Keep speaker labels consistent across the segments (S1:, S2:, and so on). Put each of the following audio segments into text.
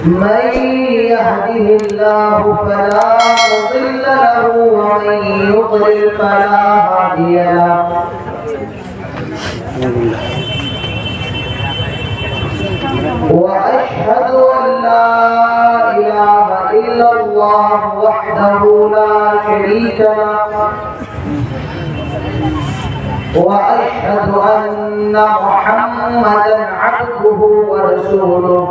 S1: من يهده الله فلا مضل له ومن يضلل فلا هادي له وأشهد أن لا إله إلا الله وحده لا شريك له وأشهد أن محمدا عبده ورسوله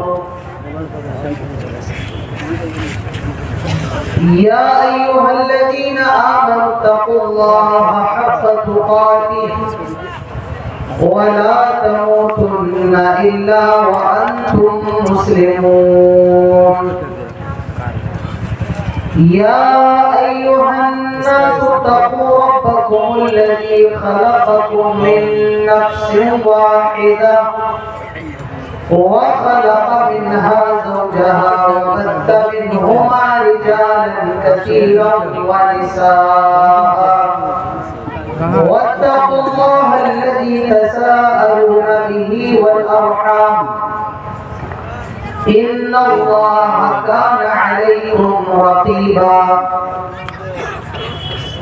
S1: يا أيها الذين آمنوا اتقوا الله حق تقاته ولا تموتن إلا وأنتم مسلمون يا أيها الناس اتقوا ربكم الذي خلقكم من نفس واحدة وخلق منها زوجها وبث منهما رجالا كثيرا ونساء واتقوا الله الذي تساءلون به والأرحام إن الله كان عليكم رقيبا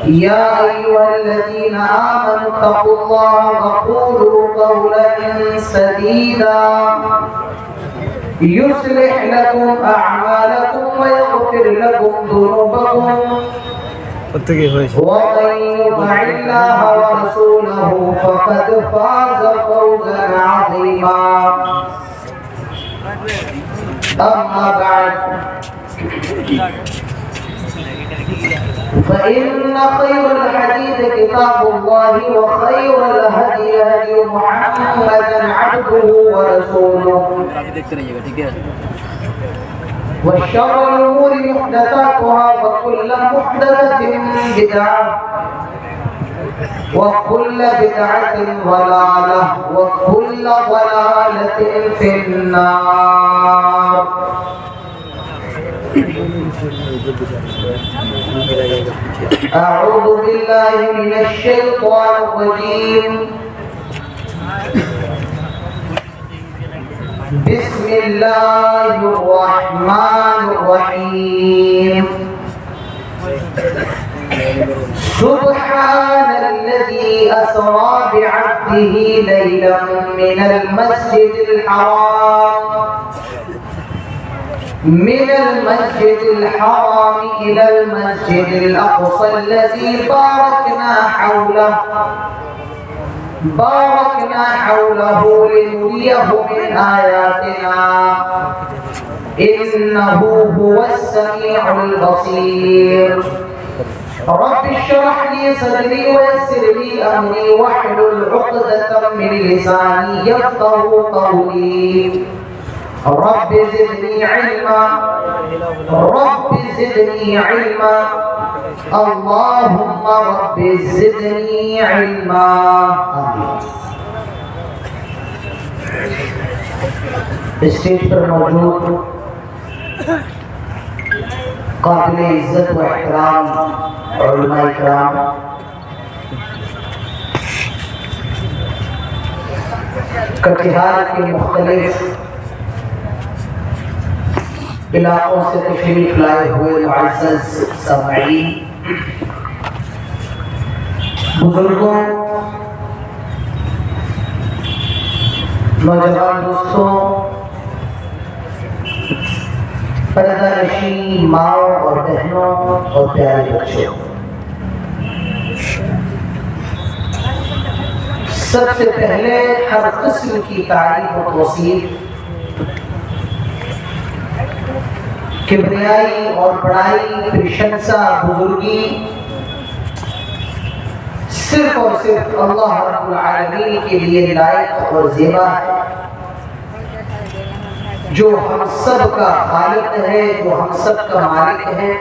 S1: يا أيها الذين آمنوا اتقوا الله وقولوا قولا سديدا يصلح لكم أعمالكم ويغفر لكم ذنوبكم ومن يطع الله ورسوله فقد فاز فوزا عظيما أما بعد فإن خير الحديث كتاب الله وخير الهدي هدي محمد عبده ورسوله وشر الأمور محدثاتها وكل محدثة بدعة وكل بدعة ضلالة وكل ضلالة في النار. أعوذ بالله من الشيطان الرجيم. بسم الله الرحمن الرحيم. سبحان الذي أسرى بعبده ليلا من المسجد الحرام إلى المسجد الأقصى الذي باركنا حوله لنريه من آياتنا إنه هو السميع البصير. رب اشرح لي صدري ويسر لي أمري واحلل عقدة من لساني يفقهوا قولي. رب زدني علما اللهم رب زدني علما. اسٹیج پر موجود قابل عزت و احترام علماء کرام، کٹیہار کے مختلف علاقوں سے تشریف لائے ہوئے معزز سامعین، بزرگوں، نوجوان دوستوں، پردہ نشین ماؤں اور بہنوں اور پیارے بچوں، سب سے پہلے ہر قسم کی تعریف و توصیف کبریائی اور بڑائی، پرشنسا، بزرگی صرف اور صرف اللہ رب العالمین کے لیے لائق اور زیبا ہے، جو ہم سب کا خالق ہے، جو ہم سب کا مالک ہے،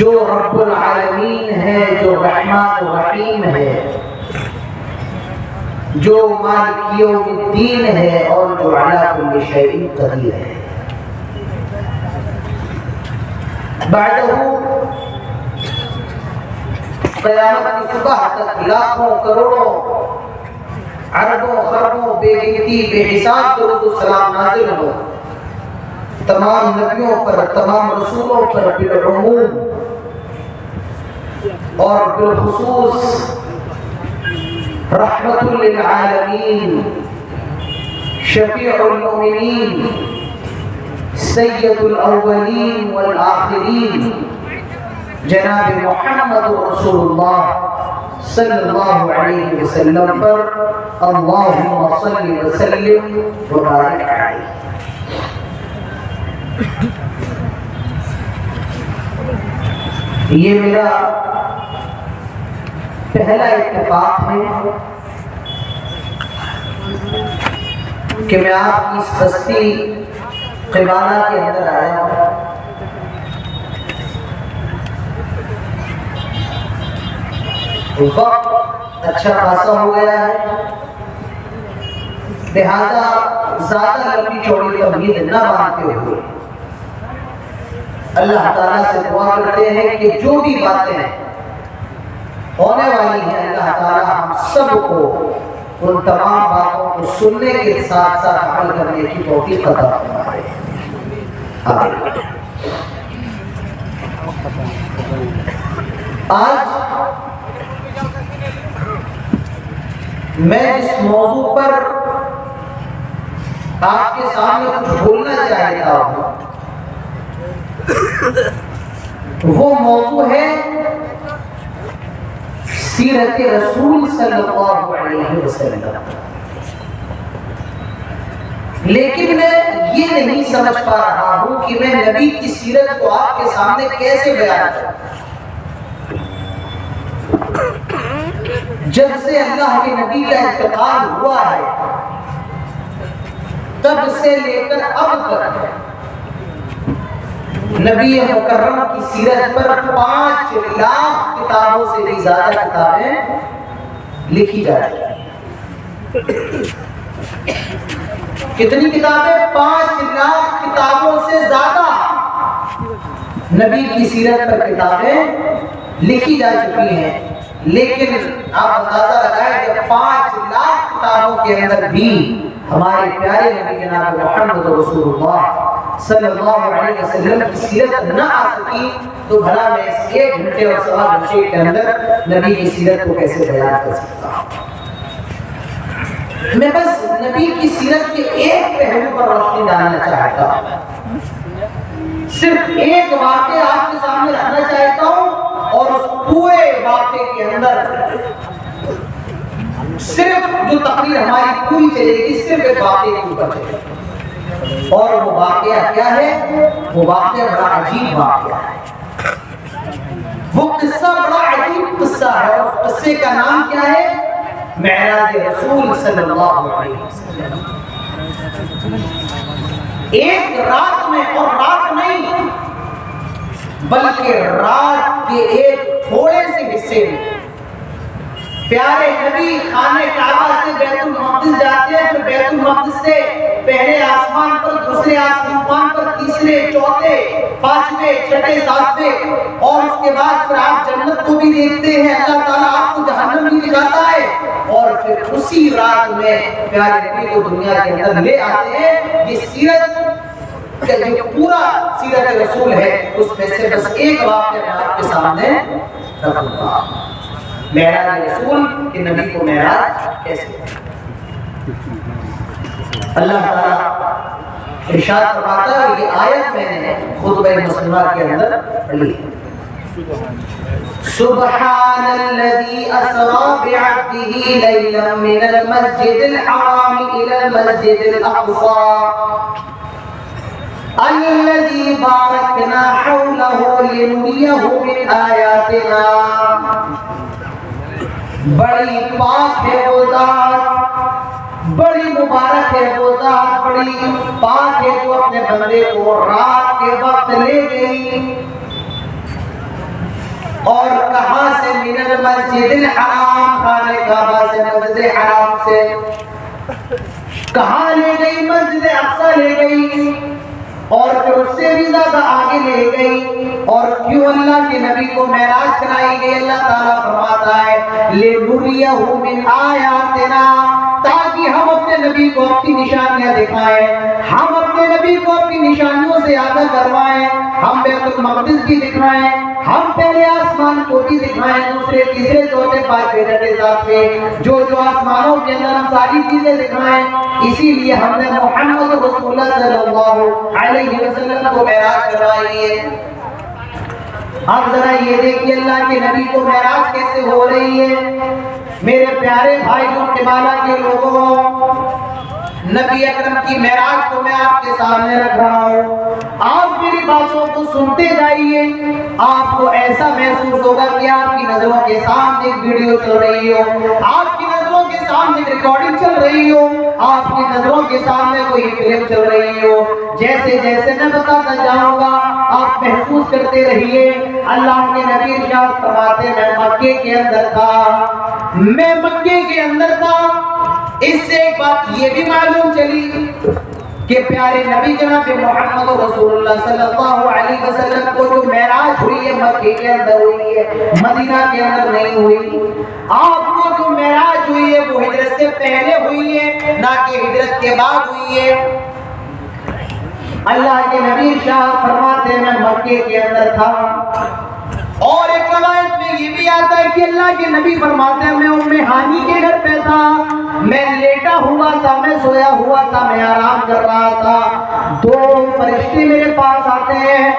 S1: جو رب العالمین ہے، جو رحمان الرحیم ہے، جو مالک یوم الدین ہے اور جو علی کل شیء قدیر ہے. بعدہ قیامت کی صبح تک لاکھوں کروڑوں عربوں خربوں بے گنتی بے حساب درود و سلام نازل ہو تمام نبیوں پر، تمام رسولوں پر بالعموم اور بالخصوص رحمت للعالمین شفیع المؤمنین سید الاولین والآخرین جناب محمد رسول اللہ صلی اللہ علیہ وسلم پر اللہم صلی وسلم وبارک علیہ۔ یہ میرا پہلا اتفاق ہے کہ میں آپ کی اس بستی قبانہ کے اندر آیا ہوں۔ وقت اچھا خاصا ہو گیا ہے، لہذا زیادہ لمبی چوڑی تمہید نہ باندھتے ہوئے اللہ تعالیٰ سے دعا کرتے ہیں کہ جو بھی باتیں ہونے والی ہیں اللہ تعالیٰ ہم سب کو ان تمام باتوں کو سننے کے ساتھ ساتھ عمل کرنے کی توفیق عطا فرمائے۔ آمین۔ آج میں جس موضوع پر آپ کے سامنے کچھ بولنا چاہتا ہوں وہ موضوع ہے سیرت رسول صلی اللہ علیہ وسلم، لیکن میں یہ نہیں سمجھ پا رہا ہوں کہ میں نبی کی سیرت کو آپ کے سامنے کیسے بیان کروں۔ جب سے اللہ کے نبی کا انتقال ہوا ہے تب سے لے کر اب تک نبی مکرم کی سیرت پر 5 لاکھ کتابوں سے بھی زیادہ کتابیں لکھی جا رہی ہیں۔ کتنی کتابیں؟ 5 لاکھ کتابوں سے زیادہ نبی کی سیرت پر کتابیں لکھی جا چکی ہیں، لیکن آپ اندازہ لگائیں کہ 5 لاکھ کتابوں کے اندر بھی ہمارے پیارے نبی جناب محمد رسول اللہ صلی اللہ علیہ وسلم کی سیرت نہ آ سکی تو بھلا میں اس 1 گھنٹے اور 1.25 گھنٹے کے اندر نبی کی سیرت کو کیسے بیان کر سکتا ہوں۔ میں بس نبی کی سیرت کے ایک پہلو پر روشنی ڈالنا چاہتا ہوں، صرف ایک واقعہ آپ کے سامنے رکھنا چاہتا ہوں اور اس پورے واقعے کے اندر صرف جو تقریر ہماری پوری چلے گی صرف ایک واقعے کے اوپر چلے گی، اور وہ واقعہ کیا ہے؟ وہ واقعہ بڑا عجیب واقعہ ہے، وہ قصہ بڑا عجیب قصہ ہے، اور قصے کا نام کیا ہے؟ معراج رسول صلی اللہ علیہ وسلم۔ ایک رات میں، اور رات نہیں بلکہ رات کے ایک تھوڑے سے حصے میں پیارے نبی خانے کعبہ سے بیت المقدس جاتے ہیں، پھر بیت المقدس سے پہلے آسمان پر، دوسرے آسمان پر، تیسرے، چوتھے، 5ویں، 6ویں، 7ویں، اور اس کے بعد پھر آپ جنت کو بھی دیکھتے ہیں، اللہ تعالیٰ آپ کو جہنم بھی دکھاتا ہے، اور پھر اسی رات میں پیارے نبی کو دنیا کے اندر لے آتے ہیں۔ یہ سیرت کا جو پورا سیرت رسول ہے اس میں سے بس ایک واقعہ میں آپ کے سامنے رکھوں گا، معراج رسول کہ نبی کو معراج کیسے؟ اللہ تعالیٰ ارشاد فرماتا ہے، یہ آیت میں نے خطبہ مسلمہ کے اندر پڑھی ہے، سبحان الذي اسرى بعبده ليلا من المسجد الحرام الى المسجد الاقصى الذي باركنا حوله لنريه من آياتنا۔ بڑی پاک ہے وہ ذات، بڑی مبارک ہے وہ ذات، بڑی پاک ہے جو اپنے بندے کو رات کے وقت لے گئی، اور کہاں سے؟ من المسجد الحرام، خانہ کعبہ سے، مسجد حرام سے۔ کہاں لے گئی؟ مسجد اقصی لے گئی، اور پھر اس سے بھی زیادہ آگے لے گئی۔ اور کیوں اللہ کے نبی کو معراج کرائی گئی؟ اللہ تعالیٰ فرماتا ہے لِنُرِيَهُ مِنْ آیاتنا، تاکہ ہم اپنے نبی کو اپنی نشانیاں دکھائیں، ہم اپنے نبی کو اپنی نشانیوں سے آگاہ کروائیں، ہم بیت المقدس بھی دکھائیں، ہم پہلے آسمان کو بھی دکھائیں، دوسرے تیسرے چوتھے پانچویں کے ساتھ میں جو آسمانوں کے اندر ہم ساری چیزیں دکھائیں۔ اسی لیے ہم نے محمد رسول اللہ صلی اللہ علیہ وسلم کو معراج کروائی ہے۔ اب ذرا یہ دیکھیے اللہ کے نبی کو معراج کیسے ہو رہی ہے۔ میرے پیارے بھائیوں کے بالا کے لوگوں، نبی اکرم کی معراج کو میں آپ کے سامنے رکھ رہا ہوں، آپ میری باتوں کو سنتے جائیے۔ آپ کو ایسا محسوس ہوگا کہ آپ کی نظروں کے سامنے ایک ویڈیو چل رہی ہو، آپ کی نظروں کے سامنے ایک ریکارڈنگ چل رہی ہو، آپ کی نظروں کے سامنے کوئی فلم چل رہی ہو۔ جیسے جیسے میں بتاتا جاؤں گا آپ محسوس کرتے رہیے۔ اللہ کے نبی ارشاد فرماتے میں مکے کے اندر تھا، اس سے ایک بات یہ بھی معلوم چلی کہ پیارے نبی جناب محمد رسول اللہ صلی اللہ علیہ وسلم کو جو معراج ہوئی ہے مکے کے اندر ہوئی ہے، مدینہ کے اندر نہیں ہوئی۔ آپ کو جو معراج ہوئی ہے وہ ہجرت سے پہلے ہوئی ہے، نہ کہ ہجرت کے بعد ہوئی ہے۔ اللہ کے نبی شاہ فرماتے میں مکے کے اندر تھا، اور ایک روایت میں یہ بھی آتا ہے کہ اللہ کے نبی فرماتے ہیں میں ام ہانی کے گھر پہ تھا، میں لیٹا ہوا تھا، میں سویا ہوا تھا، میں آرام کر رہا تھا۔ دو فرشتے میرے پاس آتے ہیں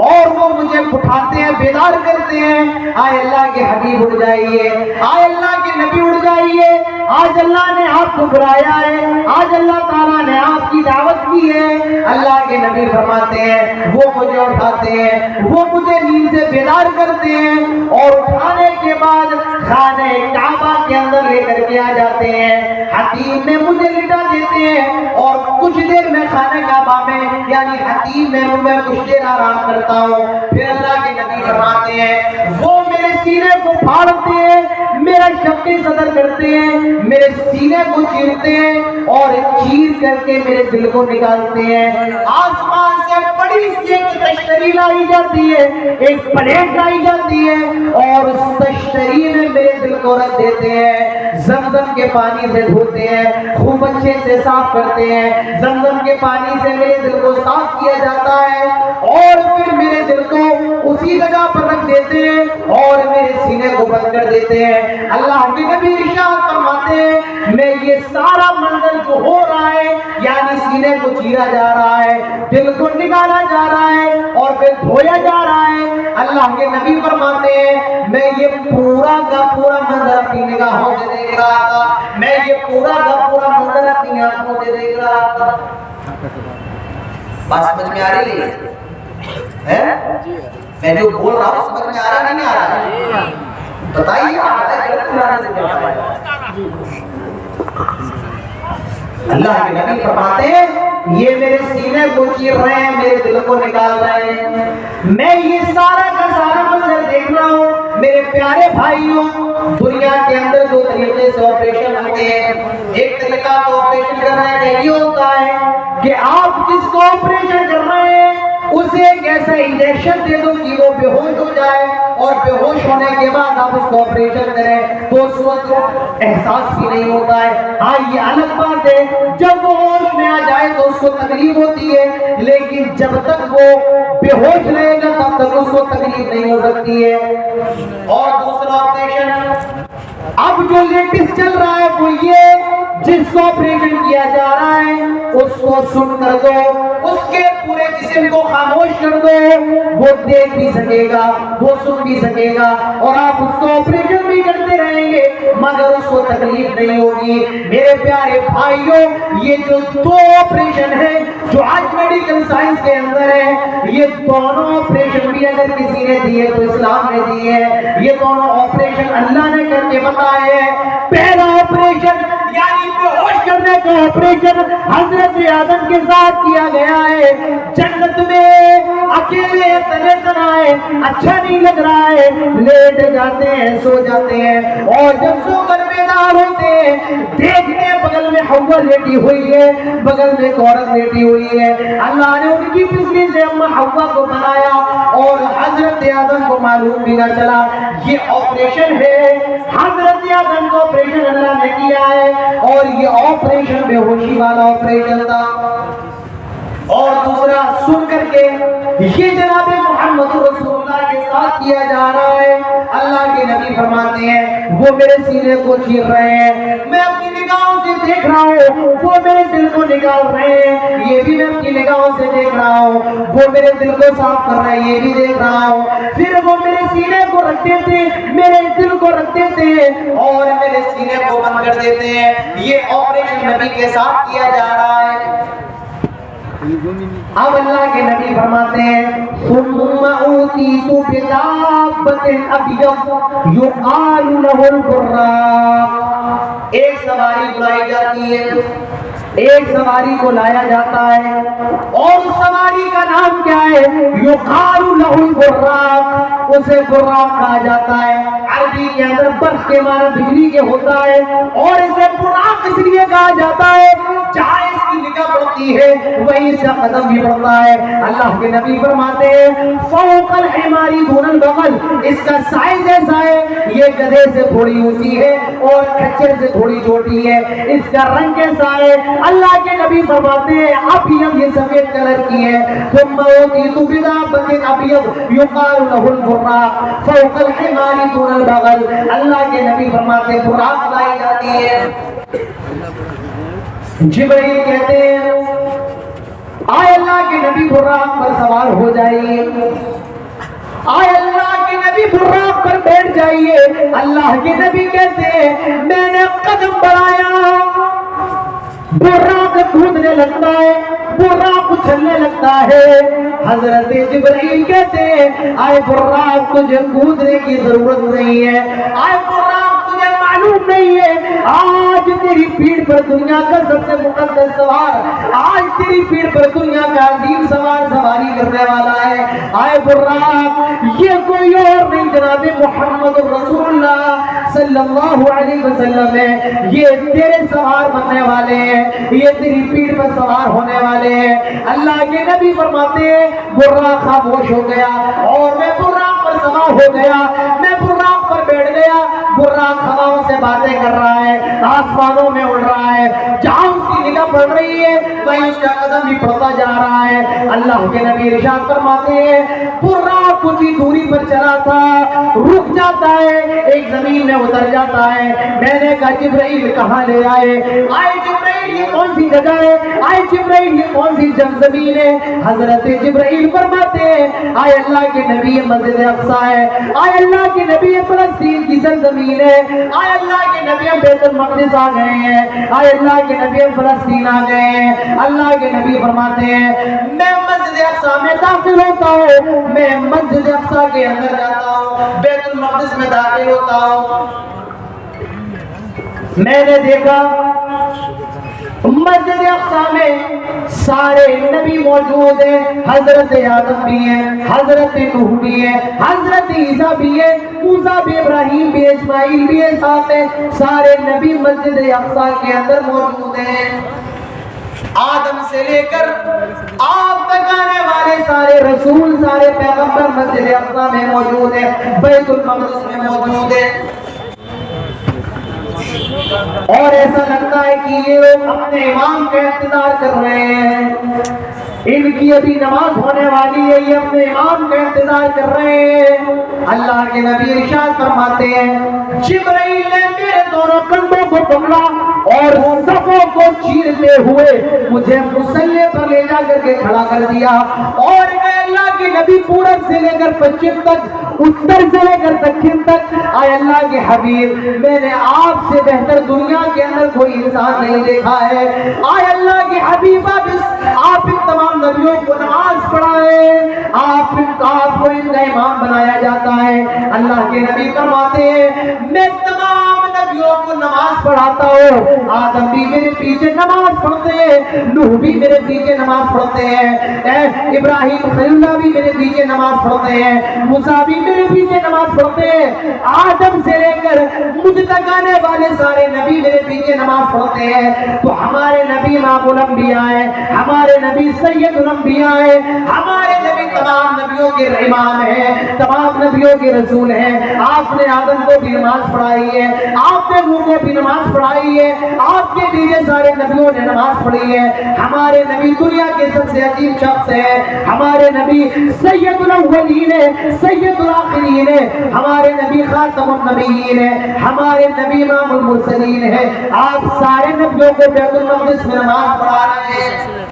S1: اور وہ مجھے اٹھاتے ہیں، بیدار کرتے ہیں، آئے اللہ کے حبیب اٹھ جائیے، آئے اللہ کے نبی اٹھ جائیے، آج اللہ نے آپ کو بلایا ہے، آج اللہ تعالیٰ نے آپ کی دعوت کی ہے۔ اللہ کے نبی فرماتے ہیں وہ مجھے اٹھاتے ہیں، وہ مجھے نیند سے بیدار کرتے ہیں، اور اٹھانے کے بعد خانہ کعبہ کے اندر لے کر کے آ جاتے ہیں، حتیم میں مجھے لٹا دیتے ہیں، اور کچھ دیر میں خانہ کعبہ میں یعنی حتیم میں کچھ دیر آرام کرتا ہوں۔ پھر اللہ کے نبی فرماتے ہیں وہ میرے سینے کو پھاڑتے ہیں، میرا شق صدر کرتے ہیں، میرے سینے کو چیرتے ہیں، اور چیر کر کے میرے دل کو نکالتے ہیں۔ آسمان سے بڑی سی ایک تشتری لائی جاتی ہے، ایک پلیٹ لائی جاتی ہے، اور اس تشتری میں میرے دل کو رکھ دیتے ہیں، زمزم کے پانی سے دھوتے ہیں، خوب اچھے سے صاف کرتے ہیں، زمزم کے پانی سے میرے دل کو صاف کیا جاتا ہے، اور پھر میرے دل کو اسی جگہ پر رکھ دیتے ہیں اور میرے سینے کو بند کر دیتے ہیں۔ اللہ کے نبی ارشاد فرماتے ہیں میں یہ سارا منظر جو ہو رہا ہے یعنی سینے کو چیرا جا رہا ہے، دل کو نکالا جا رہا ہے، اور پھر دھویا جا رہا ہے، اللہ کے نبی فرماتے ہیں میں یہ پورا کا پورا منظر اپنی نگاہوں سے دیکھ رہا تھا، میں یہ پورا کا پورا منظر اپنی آنکھوں سے دیکھ رہا تھا۔ بات سمجھ میں آ رہی ہے؟ میں جو بول رہا ہوں سمجھ میں آ رہا نہیں آ رہا؟ بتائیے اللہ کے نبی فرماتے ہیں یہ میرے سینے کو چیر رہے ہیں، میرے دل کو نکال رہے ہیں، میں یہ سارا کا سارا منظر دیکھ رہا ہوں۔ میرے پیارے بھائیوں، دنیا کے اندر دو طریقے سے آپریشن ہوتے ہیں، ایک طریقہ تو آپریشن کرنا ہے یہ ہوتا ہے کہ آپ جس کو آپریشن کر رہے ہیں اسے ایک ایسا انجیکشن دے دو کہ وہ بے ہوش ہو جائے، اور بے ہوش ہونے کے بعد آپ اس کو آپریشن کریں تو اس وقت احساس بھی نہیں ہوتا ہے۔ ہاں یہ الگ بات ہے جب وہ ہوش میں آ جائے تو اس کو تکلیف ہوتی ہے، لیکن جب تک وہ بے ہوش رہے گا تب تک اس کو تکلیف نہیں ہو سکتی ہے۔ اور دوسرا آپریشن اب جو لیٹسٹ چل رہا ہے وہ یہ جس کو آپریشن کیا جا رہا ہے اس کو سن کر دو، اس کے پورے جسم کو خاموش کر دو، وہ دیکھ بھی سکے گا، وہ سن بھی سکے گا، اور آپ اس کو آپریشن بھی کرتے رہیں گے مگر اس کو تکلیف نہیں ہوگی۔ میرے پیارے بھائیوں، یہ جو دو آپریشن ہیں جو آج میڈیکل سائنس کے اندر ہے، یہ دونوں آپریشن بھی اگر کسی نے دیے تو اسلام نے دیے ہیں، یہ دونوں آپریشن اللہ نے کر کے بتائے ہیں۔ پہلا آپریشن یعنی بے ہوش کرنے کا آپریشن حضرت آدم کے ساتھ کیا گیا ہے، جنت میں اکیلے تنے تنائے اچھا نہیں لگ رہا ہے، لیٹ جاتے ہیں، سو جاتے ہیں، اور جب سو کر بیدار ہوتے ہیں دیکھتے ہیں بغل میں حوا لیٹی ہوئی ہے، بغل میں ایک عورت لیٹی ہوئی ہے۔ اللہ نے ان کی پسلی سے اما حوا کو بنایا اور حضرت آدم کو معلوم بھی نہ چلا۔ یہ آپریشن ہے حضرت آدم کو آپریشن اللہ نے کیا ہے اور یہ آپریشن بے ہوشی والا آپریشن تھا. اور دوسرا سن کر کے یہ جناب محمد رسول اللہ کے ساتھ کیا جا رہا ہے. اللہ کے نبی فرماتے ہیں وہ میرے سینے کو چیر رہے ہیں, میں اپنی نگاہوں سے دیکھ رہا ہوں, وہ میرے دل کو نکال رہے ہیں, یہ بھی میں اپنی نگاہوں سے دیکھ رہا ہوں, وہ میرے دل کو صاف کر رہے ہیں, یہ بھی دیکھ رہا ہوں. پھر وہ میرے سینے کو رکھتے تھے, میرے دل کو رکھتے تھے اور میرے سینے کو بند کر دیتے ہیں. یہ آپریشن نبی کے ساتھ کیا جا رہا ہے. اب اللہ کے نبی فرماتے ہیں ثم اوتیت بدابۃ ابیض یقال له البراق. ایک سواری بلائی جاتی ہے, ایک سواری کو لایا جاتا ہے اور اس سواری کا نام کیا ہے؟ یقال له البراق. اسے براق کہا جاتا ہے. عربی کے اندر برق کے معنی بجلی کے ہوتا ہے اور اسے براق اس لیے کہا جاتا ہے جہاں اس کی نگاہ پڑتی ہے وہیں اس کا قدم بھی پڑتا ہے. اللہ کے نبی فرماتے ہیں فوق الحمار دون البغل. اس کا سائز ایسا ہے یہ گدھے سے تھوڑی اونچی ہے اور کچر سے تھوڑی چھوٹی ہے. اس کا رنگ کیسا ہے؟ اللہ کے نبی فرماتے ہیں ابیض, یہ سفید کلر کی ہے. ثم اوتیت بدابۃ ابیض یقال له البراق فوق الحمار دون البغل. اللہ کے نبی فرماتے ہیں براق لائی جاتی ہے. جبرائیل کہتے ہیں آئے اللہ کے نبی براق پر سوار ہو جائیے, آئے اللہ کے نبی براق پر بیٹھ جائیے. اللہ کے نبی کہتے ہیں میں نے قدم بڑھایا, براق کودنے لگتا ہے, براق اچھلنے لگتا ہے. حضرت جبرائیل کہتے ہیں آئے براق تجھے کودنے کی ضرورت نہیں ہے, آئے براق تجھے معلوم نہیں ہے آج تیری پیڑ پر دنیا کا سب سے مقدس سوار, آج تیری پیڑ پر دنیا کا عظیم سوار سواری کرنے والا ہے. آئے براق یہ کوئی اور نہیں جناب محمد رسول اللہ صلی اللہ علیہ وسلم ہے. یہ تیرے سوار بننے والے ہیں, یہ تیری پیڑ پر سوار ہونے والے ہیں. اللہ کے نبی فرماتے ہیں براق خاموش ہو گیا اور میں براق پر سوار ہو گیا, میں براق پر بیٹھ گیا. براق ہواؤں سے باتیں کر رہا ہے, آسمانوں میں اڑ رہا ہے, جہاں اس کی نگاہ پڑ رہی ہے وہیں اس کا قدم بھی پڑتا جا رہا ہے. اللہ کے نبی ارشاد فرماتے ہیں براق کچھ ہی دوری پر چلا تھا, رک جاتا ہے, ایک زمین میں اتر جاتا ہے. میں نے کہا جبرائیل کہاں لے آئے؟ آئے جبرائیل یہ کون سی جگہ ہے؟ آئے جبرائیل یہ کون سی زمین ہے؟ حضرت جبرائیل فرماتے ہیں آئے اللہ کے نبی مسجد اقصی ہے, آئے اللہ کے نبی فلسطین کی سرزمین ہے, آئے اللہ کے نبی بیت المقدس آ گئے ہیں, آئے اللہ کے نبی فلسطین آ گئے ہیں. اللہ کے نبی فرماتے ہیں میں مسجد اقصی میں داخل ہوتا ہوں, میں مسجد اقصی کے اندر جاتا ہوں, بیت المقدس میں داخل ہوتا ہوں. میں نے دیکھا مسجد اقصی میں سارے نبی موجود ہیں, حضرت آدم بھی ہیں, حضرت نوح بھی ہیں, حضرت عیسیٰ بھی ہیں, موسیٰ بھی, ابراہیم بھی, اسماعیل بھی ہیں, ساتھ ہیں سارے نبی مسجد اقصی کے اندر موجود ہیں. آدم سے لے کر آپ تک آنے والے سارے رسول, سارے پیغمبر مسجد اقصی میں موجود ہیں, بیت المقدس میں موجود ہیں. اور ایسا لگتا ہے کہ یہ لوگ اپنے امام کا انتظار کر رہے ہیں, ان کی ابھی نماز ہونے والی ہے, یہ اپنے امام کا انتظار کر رہے ہیں. اللہ کے نبی ارشاد فرماتے ہیں جبرائیل نے میرے دونوں کندھوں کو پکڑا اور صفوں کو چیرتے ہوئے مجھے مصلی پر لے جا کر کے کھڑا کر دیا اور اے اللہ کے نبی پورب سے لے کر پچھم تک, اتر سے لے کر دکن تک, اے اللہ کے حبیب میں نے آپ سے بہتر دنیا کے اندر کوئی انسان نہیں دیکھا ہے. اے اللہ کے حبیب آپ ان تمام نبیوں کو نماز پڑھائیں, آپ کو ان کا امام بنایا جاتا ہے. اللہ کے نبی فرماتے ہیں میں تمام نبیوں کو نماز پڑھاتا ہوں, آدم بھی میرے پیچھے نماز پڑھتے ہیں, نوح بھی میرے پیچھے نماز پڑھتے ہیں, ابراہیم خلیل اللہ بھی میرے پیچھے نماز پڑھتے ہیں, موسیٰ بھی میرے پیچھے نماز پڑھتے ہیں, آدم سے لے کر مجھ تک آنے والے سارے نبی میرے پیچھے نماز پڑھتے ہیں. تو ہمارے نبی امام الانبیاء ہیں, ہمارے نبی سید الانبیاء ہیں, ہمارے نبی تمام نبیوں کے امام ہیں، تمام نبیوں کے رسول ہیں۔ آپ نے آدم کو بھی نماز پڑھائی ہے، آپ نے نوح کو بھی نماز پڑھائی ہے، آپ کے پیچھے سارے نبیوں نے نماز پڑھی ہے۔ ہمارے نبی دنیا کے سب سے عظیم شخص ہے، ہمارے نبی سید الاولین ہے، سید الاخرین ہے، ہمارے نبی خاتم النبیین ہے، ہمارے نبی امام المرسلین ہے۔ آپ سارے نبیوں کو بیت المقدس میں نماز پڑھا رہے ہیں۔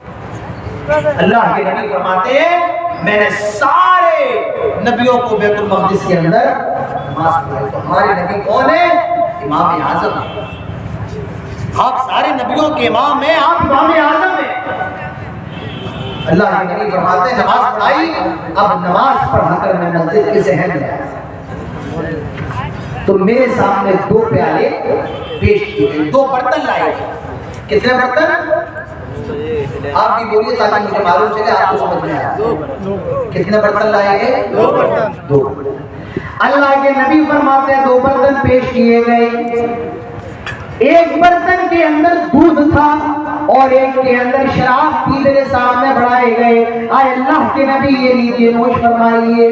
S1: اللہ کے نبی فرماتے ہیں میں نے سارے نبیوں کو بیت المقدس کے اندر نماز پڑھائی۔ تو ہمارے نبی کون ہے؟ امام اعظم ہے۔ آپ سارے نبیوں کے امام ہیں، آپ امام اعظم ہیں۔ اللہ کے نبی فرماتے ہیں نماز پڑھائی، اب نماز پڑھا کر میں مسجد کے ذہن میں آیا تو میرے سامنے 2 پیالے پیش کیے گئے، 2 برتن لائے گئے۔ کتنے برتن؟ آپ بھی بولیے تاکہ مجھے معلوم چلے، آپ کو سمجھ میں آئے۔ کتنے برتن لائے گئے؟ 2۔ اللہ کے نبی فرماتے ہیں 2 برتن پیش کیے گئے۔ ایک برتن کے اندر دودھ تھا اور ایک کے اندر شراب بھی میرے سامنے بڑھائے گئے۔ آئے اللہ کے نبی یہ لیجیے نوش فرمائیے۔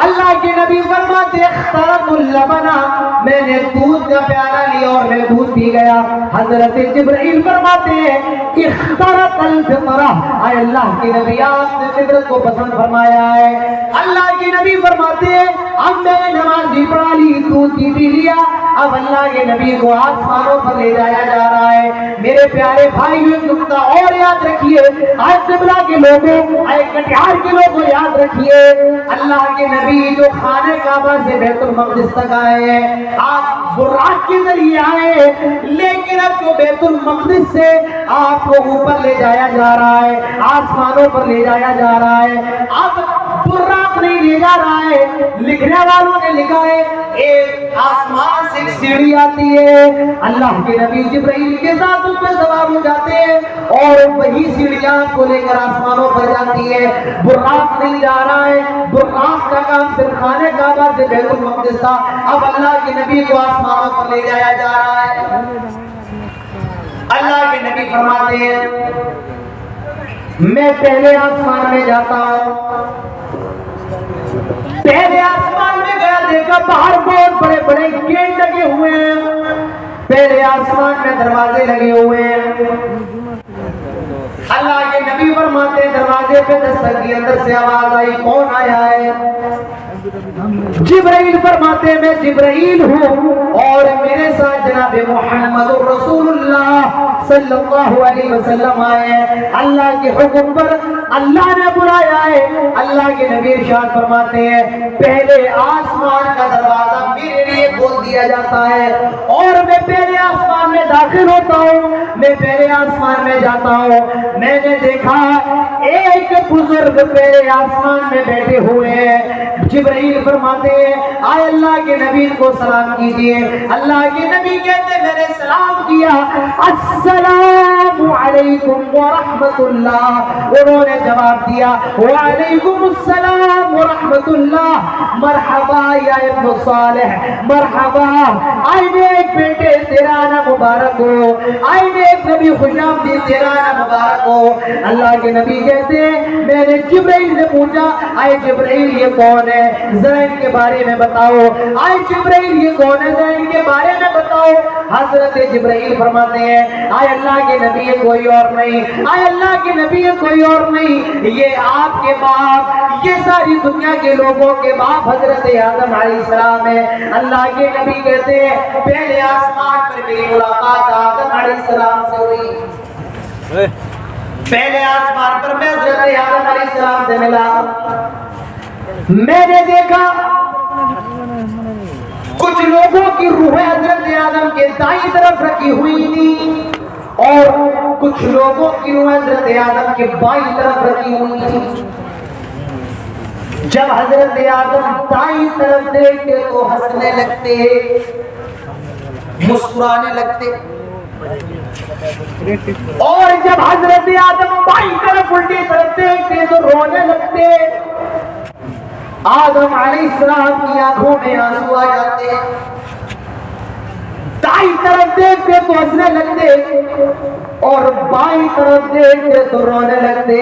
S1: اللہ کے نبی فرماتے اخترت اللبنا، میں نے دودھ کا پیالہ لیا اور میں دودھ پی گیا۔ حضرت جبرائیل فرماتے ہیں اخترت الفطرہ، آئے اللہ کے نبی آپ نے فطرت کو پسند فرمایا ہے۔ اللہ کے نبی فرماتے ہیں اب میں نے نماز بھی پڑھا لی، دودھ بھی لیا، اب اللہ کے نبی کو آسمانوں پر لے جایا جا رہا ہے۔ میرے پیارے بھائی ایک نقطہ اور یاد رکھیے، آئے قبلہ کے لوگوں، آئے کٹیہار کے لوگوں یاد رکھیے، اللہ کے نبی جو خانہ کعبہ سے بیت المقدس تک آئے ہیں، آپ براق کے ذریعے آئے، لیکن اب جو بیت المقدس سے آپ کو اوپر لے جایا جا رہا ہے، آسمانوں پر لے جایا جا رہا ہے، اب براق نہیں لے جا رہا ہے۔ لکھنے والوں نے لکھا ہے ایک آسمان سے ایک سیڑھی آتی ہے، اللہ کے نبی جبرائیل کے ساتھ اس پہ سوار ہو جاتے ہیں اور وہی سیڑھیاں کو لے کر آسمانوں پر جاتی ہے۔ براق نہیں جا رہا ہے، براق کا کام صرف خانہ کعبہ سے بیت المقدس تھا، اب اللہ کے نبی کو آسمانوں پر لے جایا جا رہا ہے۔ اللہ کے نبی فرماتے ہیں میں پہلے آسمان میں جاتا ہوں، پہلے آسمان میں گیا، دیکھا باہر بہت بڑے بڑے گیٹ لگے ہوئے ہیں، پہلے آسمان میں دروازے لگے ہوئے ہیں۔ اللہ کے نبی فرماتے ہیں دروازے پہ دستک کی، اندر سے آواز آئی کون آیا ہے؟ جبرائیل فرماتے ہیں میں جبرائیل ہوں اور میرے ساتھ جناب محمد رسول اللہ صلی اللہ علیہ وسلم آئے ہیں، اللہ کے حکم پر اللہ نے بلایا ہے۔ اللہ کے نبی ارشاد فرماتے ہیں پہلے آسمان کا دروازہ میرے لیے کھول دیا جاتا ہے اور میں پہلے آسمان میں داخل ہوتا ہوں، میں پہلے آسمان میں جاتا ہوں۔ میں نے دیکھا ایک بزرگ پہلے آسمان میں بیٹھے ہوئے ہیں۔ جبرائیل فرماتے ہیں آئے اللہ کے نبی کو سلام کیجئے۔ اللہ کے نبی کہتے میں نے سلام کیا، السلام علیکم ورحمت اللہ، انہوں نے جواب دیا وعلیکم السلام ورحمت اللہ، مرحبا یا ابن صالح، مرحبا، آئے ایک بیٹے تیرا آنا مبارک ہو، آئے ایک نبی خوش آمدید تیرا آنا مبارک ہو۔ اللہ کے نبی کہتے ہیں میں نے جبرائیل سے پوچھا آئے جبرائیل یہ کون ہے، ذرا ان کے بارے میں بتاؤ، آئے جبرائیل یہ کون ہے، ذرا ان کے بارے میں بتاؤ۔ حضرت جبرائیل فرماتے ہیں آئے اللہ کے نبی یہ کوئی اور نہیں، آئے اللہ کے نبی یہ کوئی اور نہیں، یہ آپ کے باپ، یہ ساری دنیا کے لوگوں کے باپ حضرت آدم علیہ السلام ہے۔ اللہ کے نبی کہتے ہیں پہلے آسمان پر میری ملاقات آدم علیہ السلام سے ہوئی، پہلے آسمان پر میں حضرت آدم علیہ السلام سے ملا، میں نے دیکھا کچھ لوگوں کی روحیں حضرت آدم کے دائیں طرف رکھی ہوئی تھی اور کچھ لوگوں کی روح حضرت آدم کے بائیں طرف رکھی ہوئی تھی۔ جب حضرت آدم دائیں طرف دیکھتے تو ہنسنے لگتے، مسکرانے لگتے، اور جب حضرت آدم بائیں طرف الٹی طرف دیکھتے تو رونے لگتے۔ آدم علیہ السلام کی آنکھوں میں آنسو آ جاتے، دائیں طرف دیکھتے دیکھتے تو ہنسنے لگتے اور بائیں طرف دیکھتے تو رونے لگتے.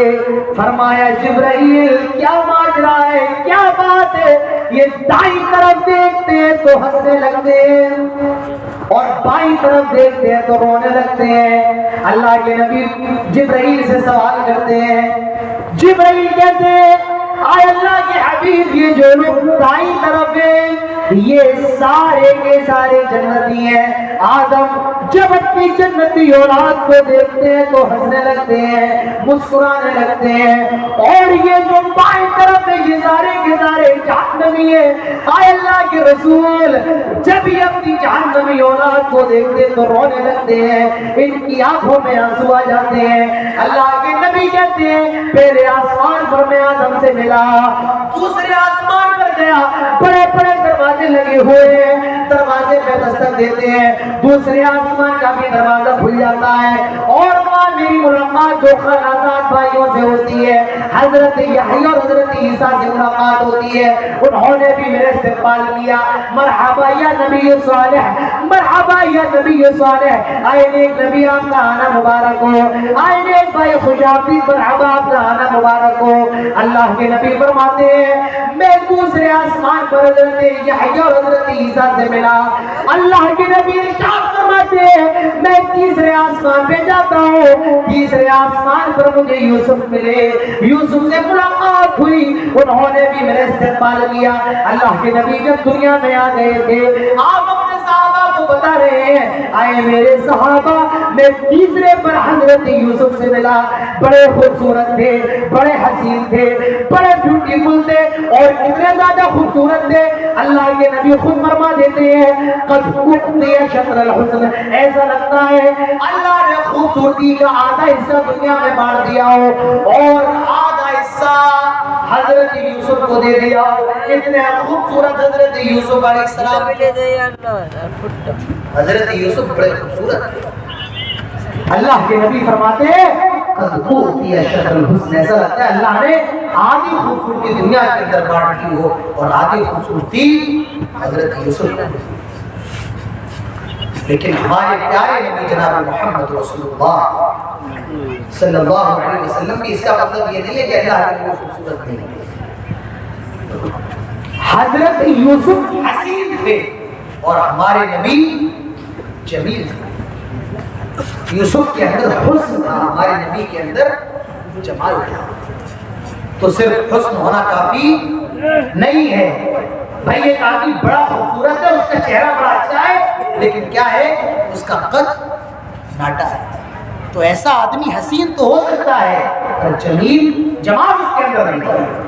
S1: فرمایا جبرائیل کیا ماجرا ہے, کیا بات ہے؟ یہ دائیں طرف دیکھتے ہیں تو ہنسنے لگتے ہیں اور بائیں طرف دیکھتے ہیں تو رونے لگتے ہیں. اللہ کے نبی جبرائیل سے سوال کرتے ہیں. جبرائیل کہتے ہیں آئے اللہ کے حبیب یہ جو لوگ دائیں طرف ہیں یہ سارے کے سارے جنتی ہیں. آدم جب اپنی جنتی اولاد کو دیکھتے ہیں تو ہنسنے لگتے ہیں, مسکرانے لگتے ہیں, اور یہ جو بائیں طرف ہے یہ سارے کے سارے جہنمی ہیں. آئے اللہ کے رسول جب یہ اپنی جہنمی اولاد کو دیکھتے ہیں تو رونے لگتے ہیں, ان کی آنکھوں میں آنسو آ جاتے ہیں. اللہ کے نبی کہتے ہیں پہلے آسمان پر میں آدم سے ملا, دوسرے آسمان پر گیا, بڑے بڑے دروازے لگے ہوئے ہیں, دروازے پہ دستک دیتے ہیں, دوسرے آسمان کا بھی دروازہ کھل جاتا ہے اور وہاں میری ملاقات دو خالصات بھائیوں سے ہوتی ہے. حضرت یحییٰ اور حضرت عیسیٰ سے ملاقات ہوتی ہے. انہوں نے بھی میرے استقبال کیا, مرحبا یا نبی صالح, مرحبا یا نبی صالح. آئے نیک نبی آپ کا آنا مبارک ہو, آئے نیک بھائی خوش آمدید, مرحبا آپ کا آنا مبارک ہو. اللہ کے نبی فرماتے ہیں میں دوسرے آسمان پر حضرت یحییٰ اور حضرت عیسیٰ سے ملا. اللہ کے نبی ارشاد فرماتے ہیں میں تیسرے آسمان پہ جاتا ہوں, تیسرے آسمان پر مجھے یوسف ملے, یوسف سے ملاقات ہوئی, انہوں نے بھی میرے استقبال کیا. اللہ کے نبی جب دنیا میں آ گئے تھے آپ اپنے صحابہ کو بتا رہے ہیں آئے میرے صحابہ میں تیسرے پر حضرت یوسف سے ملا, بڑے خوبصورت تھے, بڑے حسین تھے, بڑے بیوٹیفل تھے اور اتنے زیادہ خوبصورت تھے. اللہ کے نبی خود فرما دیتے ہیں قد اعطی شطر الحسن, ایسا لگتا ہے اللہ نے خوبصورتی کا آدھا حصہ دنیا میں بانٹ دیا ہو اور آدھا حصہ حضرت یوسف کو دے دیا. اتنے خوبصورت حضرت یوسف علیہ السلام, حضرت یوسف بڑے خوبصورت. اللہ کے نبی فرماتے ہیں قد اعطی شطر الحسن, ایسا لگتا ہے اللہ نے آدھی خوبصورتی دنیا کے اندر بانٹ دی ہو اور آدھی خوبصورتی حضرت یوسف کو. لیکن ہمارے پیارے نبی جناب محمد رسول اللہ صلی اللہ علیہ وسلم کی اس کا مطلب یہ نہیں ہے کہ اللہ کے نبی خوبصورت نہیں ہے. حضرت یوسف حسین تھے اور ہمارے نبی جمیل تھے. یوسف کے اندر حسن تھا, ہمارے نبی کے اندر جمال تھا. تو صرف حسن ہونا کافی نہیں ہے بھائی, ایک آدمی بڑا خوبصورت ہے, اس کا چہرہ بڑا اچھا ہے, لیکن کیا ہے اس کا قد ناٹا ہے. تو ایسا آدمی حسین تو ہو سکتا ہے پر جمیل جمال اس کے اندر نہیں ہے.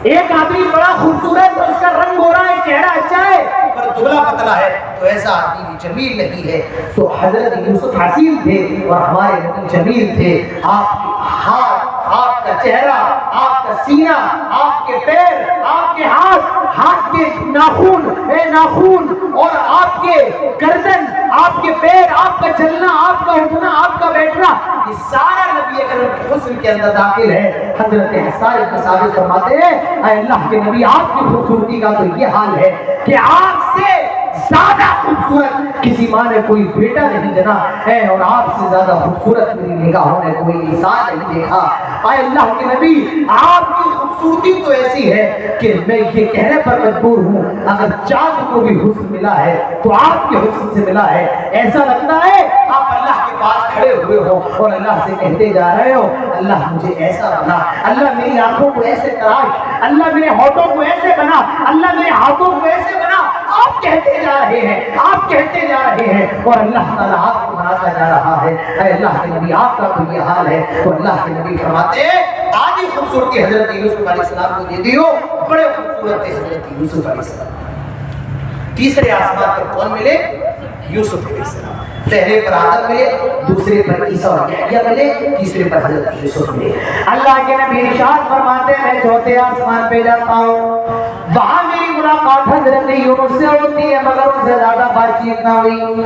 S1: ایک آدمی بڑا خوبصورت ہے, اس کا رنگ گورا ہے, چہرہ اچھا ہے پر دبلا پتلا ہے, تو ایسا آدمی بھی جمیل نہیں ہے. تو حضرت یوسف حسین تھے اور ہمارے نبی جمیل تھے. آپ کے ہاتھ, آپ کا چہرہ, آپ کا سینہ, آپ کے پیر, آپ کے ہاتھ, ہاتھ کے ناخن, ناخن اور آپ کے گردن, آپ کے پیر, آپ کا چلنا, آپ کا اٹھنا, آپ کا بیٹھنا, یہ سارا نبی اکرم کے حسن کے اندر داخل ہے. حضرت حسان بن ثابت فرماتے ہیں اے اللہ کے نبی آپ کی خوبصورتی کا تو یہ حال ہے کہ آپ سے زیادہ خوبصورت کسی ماں نے کوئی بیٹا نہیں جنا ہے اور آپ سے زیادہ خوبصورت میری نگاہوں نے کوئی انسان نہیں دیکھا. اے اللہ کے نبی آپ کی خوبصورتی تو ایسی ہے کہ میں یہ کہنے پر مجبور ہوں اگر چاند کو بھی حسن ملا ہے تو آپ کے حسن سے ملا ہے. ایسا لگتا ہے آپ اللہ کے پاس کھڑے ہوئے ہو اور اللہ سے کہتے جا رہے ہو اللہ مجھے ایسا بنا, اللہ میری آنکھوں کو ایسے تراش, اللہ میرے ہونٹوں کو ایسے بنا, اللہ میرے ہاتھوں کو ایسے بنا. آپ کہتے جا رہے ہیں, آپ کہتے جا رہے ہیں اور اللہ تعالیٰ آپ کو بناتا جا رہا ہے. اے اللہ کے نبی آپ کا تو یہ حال ہے. تو اللہ کے نبی فرماتے ہیں آدھی خوبصورتی حضرت یوسف علیہ السلام کو دے دیو, بڑے خوبصورت تھے حضرت یوسف علیہ السلام. تیسرے آسمان پر کون ملے؟ یوسف علیہ السلام. پہلے پر آدم ملے, دوسرے پر عیسیٰ اور یحییٰ ملے, تیسرے پر حضرت یوسف ملے. اللہ کے نبی ارشاد فرماتے ہیں میں چوتھے آسمان پہ جاتا ہوں, وہاں میری ملاقات حضرت یونس سے ہوتی ہے مگر ان سے زیادہ بات چیت نہ ہوئی.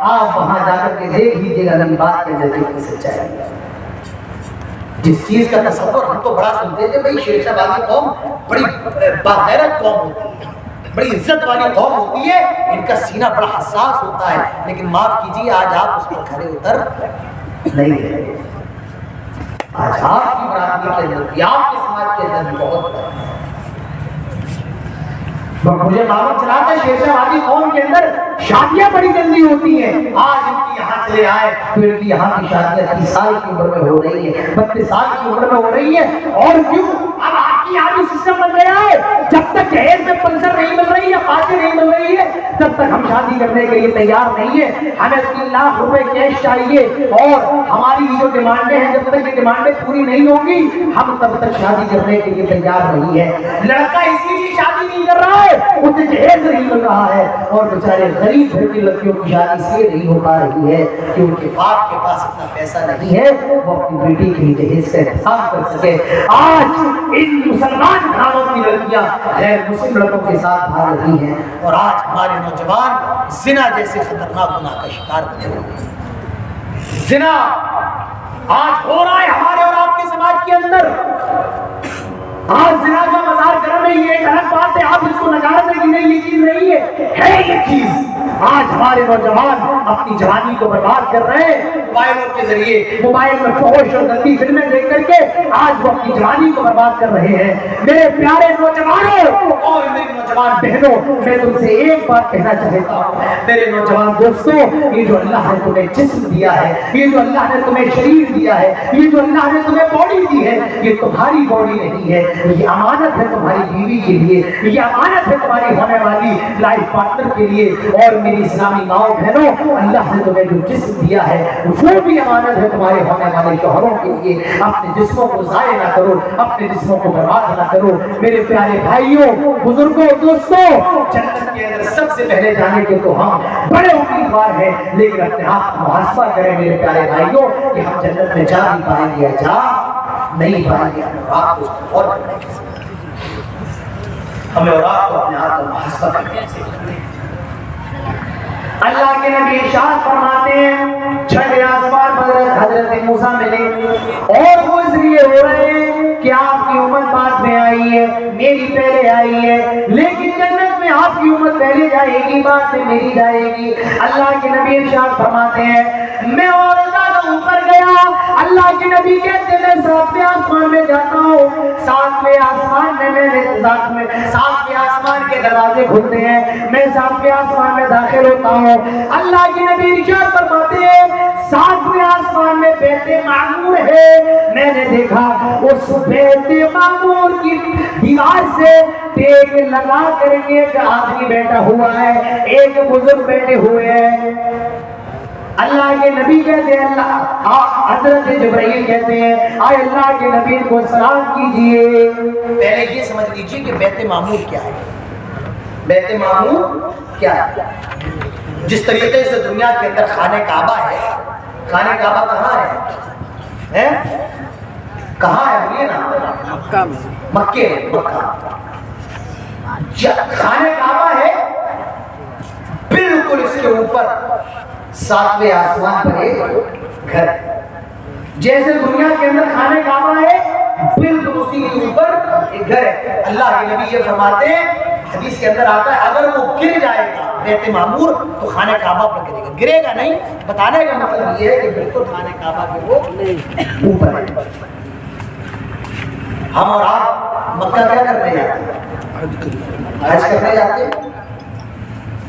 S1: آپ وہاں جا کر کے دیکھ لیجیے گا میری بات کے اندر کتنی سچائی ہے۔ جس چیز کا تصور ہم تو بڑا سنتے تھے بھائی شیر شاہ والی قوم بڑی باغیرت قوم ہوتی ہے، بڑی عزت والی قوم ہوتی ہے، ان کا سینہ بڑا حساس ہوتا ہے، لیکن معاف کیجیے آج آپ اس پر کھڑے اتر نہیں رہے۔ آج آپ کی برادری کے اندر بھی، آپ کے سماج کے اندر بھی بہت ہے۔ مجھے معلوم چلا تھا شیر شاہ وادی قوم کے اندر شادیاں بڑی جلدی ہوتی ہیں، آج ان کی یہاں چلے آئے تو ان کی یہاں کی شادیاں 30 سال کی عمر میں ہو رہی ہے، 32 سال کی عمر میں ہو رہی ہے۔ اور کیوں؟ اب آپ کی یہاں بھی سسٹم بن گیا ہے، جب تک جہیز میں پلسر نہیں مل رہی ہے، پارٹی نہیں مل رہی ہے، تب تک ہم شادی کرنے کے لیے تیار نہیں ہے۔ ہمیں 3 لاکھ روپے کیش چاہیے، اور ہماری جو ڈیمانڈیں ہیں جب تک یہ ڈیمانڈیں پوری نہیں ہوں گی ہم تب تک شادی کرنے کے لیے تیار نہیں ہے۔ لڑکا اسی لیے شادی نہیں کر رہا ہے، اسے جہیز نہیں مل رہا ہے، اور بیچارے غریب گھر کی لڑکیوں کی شادی اس لیے نہیں ہو پا رہی ہے کہ ان کے باپ کے پاس اتنا پیسہ نہیں ہے وہ اپنی بیٹی کے لیے جہیز کا انتظام کر سکے۔ آج ان مسلمان گھرانوں کی لڑکیاں غیر مسلم لڑکوں کے ساتھ بھاگ رہی ہیں، اور آج ہمارے نوجوان زنا جیسے خطرناک گناہ کا شکار بنے ہوئے ہیں۔ زنا آج ہو رہا ہے ہمارے اور آپ کے سماج کے اندر۔ آج زنا کا مزار گرم ہے، یہ ایک الگ بات ہے، آپ اس کو نکال دیں کہ نہیں یہ چیز نہیں ہے یہ چیز۔ آج ہمارے نوجوان اپنی جوانی کو برباد کر رہے ہیں موبائلوں کے ذریعے، موبائل میں فحش اور گندی فلمیں دیکھ کر کے آج وہ اپنی جوانی کو برباد کر رہے ہیں۔ میرے پیارے نوجوانوں اور میری نوجوان بہنوں، میں تم سے ایک بات کہنا چاہتا ہوں میرے نوجوان دوستوں، یہ جو اللہ نے تمہیں جسم دیا ہے، یہ جو اللہ نے تمہیں شریر دیا ہے، یہ جو اللہ نے تمہیں باڈی دی ہے، یہ تمہاری باڈی نہیں ہے، یہ امانت ہے تمہاری بیوی کے لیے، یہ امانت ہے تمہاری ہونے والی لائف پارٹنر کے لیے۔ اور میری اسلامی ماؤں بہنوں، اللہ نے تمہیں جو جسم دیا ہے وہ بھی امانت ہے تمہارے ہونے والے شوہروں کے لیے۔ اپنے جسموں کو ضائع نہ کرو، اپنے جسموں کو برباد نہ کرو۔ میرے پیارے بھائیوں، بزرگوں، دوستوں، جنت کے اندر سب سے پہلے جانے کے تو ہم بڑے امیدوار ہیں، لیکن اپنے آپ کو محاسبہ کریں میرے پیارے بھائیوں کہ ہم جنت میں جا بھی پائیں گے یا جا نہیں پائیں گے۔ آپ اس کو غور کرنے کی ضرورت ہے، ہمیں اور آپ کو اپنے آپ کو محاسبہ کرنے کی ضرورت ہے۔ اللہ کے نبی ارشاد فرماتے ہیں چھٹے آسمان پر حضرت موسیٰ ملے، اور وہ اس لیے ہو رہے ہیں کہ آپ کی امت بعد میں آئی ہے، میری پہلے آئی ہے، لیکن جنت میں آپ کی امت پہلے جائے گی، بعد میں میری جائے گی۔ اللہ کے نبی ارشاد فرماتے ہیں میں اور زیادہ اوپر گیا، اللہ کے نبی کہتے ہیں میں 7ویں آسمان میں جاتا ہوں، 7ویں آسمان میں ساتویں آسمان کے دروازے کھلتے ہیں، میں 7ویں آسمان میں داخل ہوتا ہوں۔ اللہ کے نبی ارشاد فرماتے ہیں 7ویں آسمان میں بیت معمور ہے، میں نے دیکھا اس بیت معمور کی دیوار سے ٹیک لگا کر کے ایک آدمی بیٹھا ہوا ہے، ایک بزرگ بیٹھے ہوئے ہیں۔ اللہ کے نبی کہتے ہیں، حضرت جبرائیل کہتے ہیں آئے اللہ کے نبی کو سلام کیجئے۔ پہلے یہ سمجھ لیجئے کہ بیت معمور کیا ہے۔ بیت معمور کیا ہے؟ جس طریقے سے دنیا کے اندر خانہ کعبہ ہے، خانہ کعبہ کہاں ہے؟ کہاں ہے بولیے نا؟ مکے میں، مکہ۔ خانہ کعبہ ہے، بالکل اس کے اوپر 7ویں آسمان پر ایک گھر، جیسے دنیا کے اندر خانہ کعبہ ہے بالکل اسی کے اوپر ایک گھر ہے۔ اللہ کے نبی یہ فرماتے ہیں حدیث کے اندر آتا ہے اگر وہ گر جائے گا بیت معمور تو خانہ کعبہ پر گرے گا، گرے گا نہیں، بتانے کا مطلب یہ ہے کہ بالکل خانہ کعبہ کے وہ اوپر ہے۔ ہم اور آپ مکہ کیا کرنے جاتے ہیں؟ حج کرنے جاتے ہیں،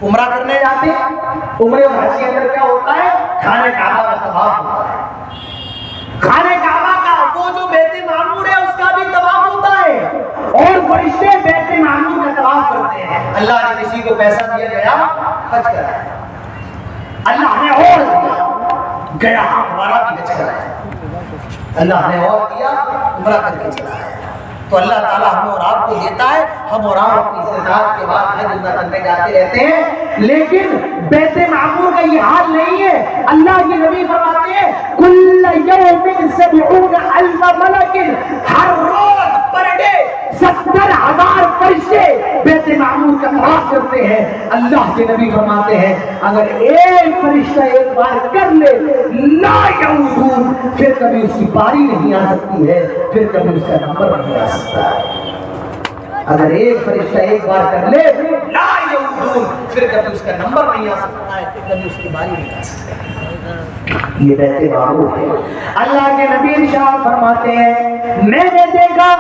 S1: عمرہ کرنے جاتے ہیں۔ عمرے اور حج کے اندر کیا ہوتا ہے؟ خانہ کعبہ کا طواف ہوتا ہے۔ خانہ کعبہ کا وہ جو بیت معمور ہے اس کا بھی طواف ہوتا ہے، اور فرشتے بیت معمور کا طواف کرتے ہیں۔ اللہ نے کسی کو پیسہ دیا گیا حج کرایا، اللہ نے اور گیا ہمارا بھی حج کرایا، اللہ نے اور دیا عمرہ کر کے چلایا۔ تو اللہ تعالیٰ ہم اور آپ کو دیتا ہے، ہم اور آپ اپنی استطاعت کے بعد حج عمرہ کرنے جاتے رہتے ہیں، لیکن بیت معمور کا یہ حال نہیں ہے۔ اللہ کے نبی فرماتے ہیں کل یوم 70,000 ملک، ہر روز پر ڈے 70,000 فرشتے بیت معمور
S2: نور کا طواف کرتے ہیں، اللہ کے نبی فرماتے ہیں اگر ایک فرشتہ ایک بار کر لے لا یعودون، پھر کبھی اس کی باری نہیں آ سکتی ہے، پھر کبھی اس کا نمبر نہیں آ سکتا ہے۔ اگر ایک فرشتہ ایک بار کر لے لا یعودون، پھر کبھی اس کا نمبر نہیں آ سکتا ہے، پھر کبھی اس کی باری نہیں آ سکتا ہے۔ یہ بیت معمور ہے۔ اللہ کے نبی ارشاد فرماتے ہیں میں نے دیکھا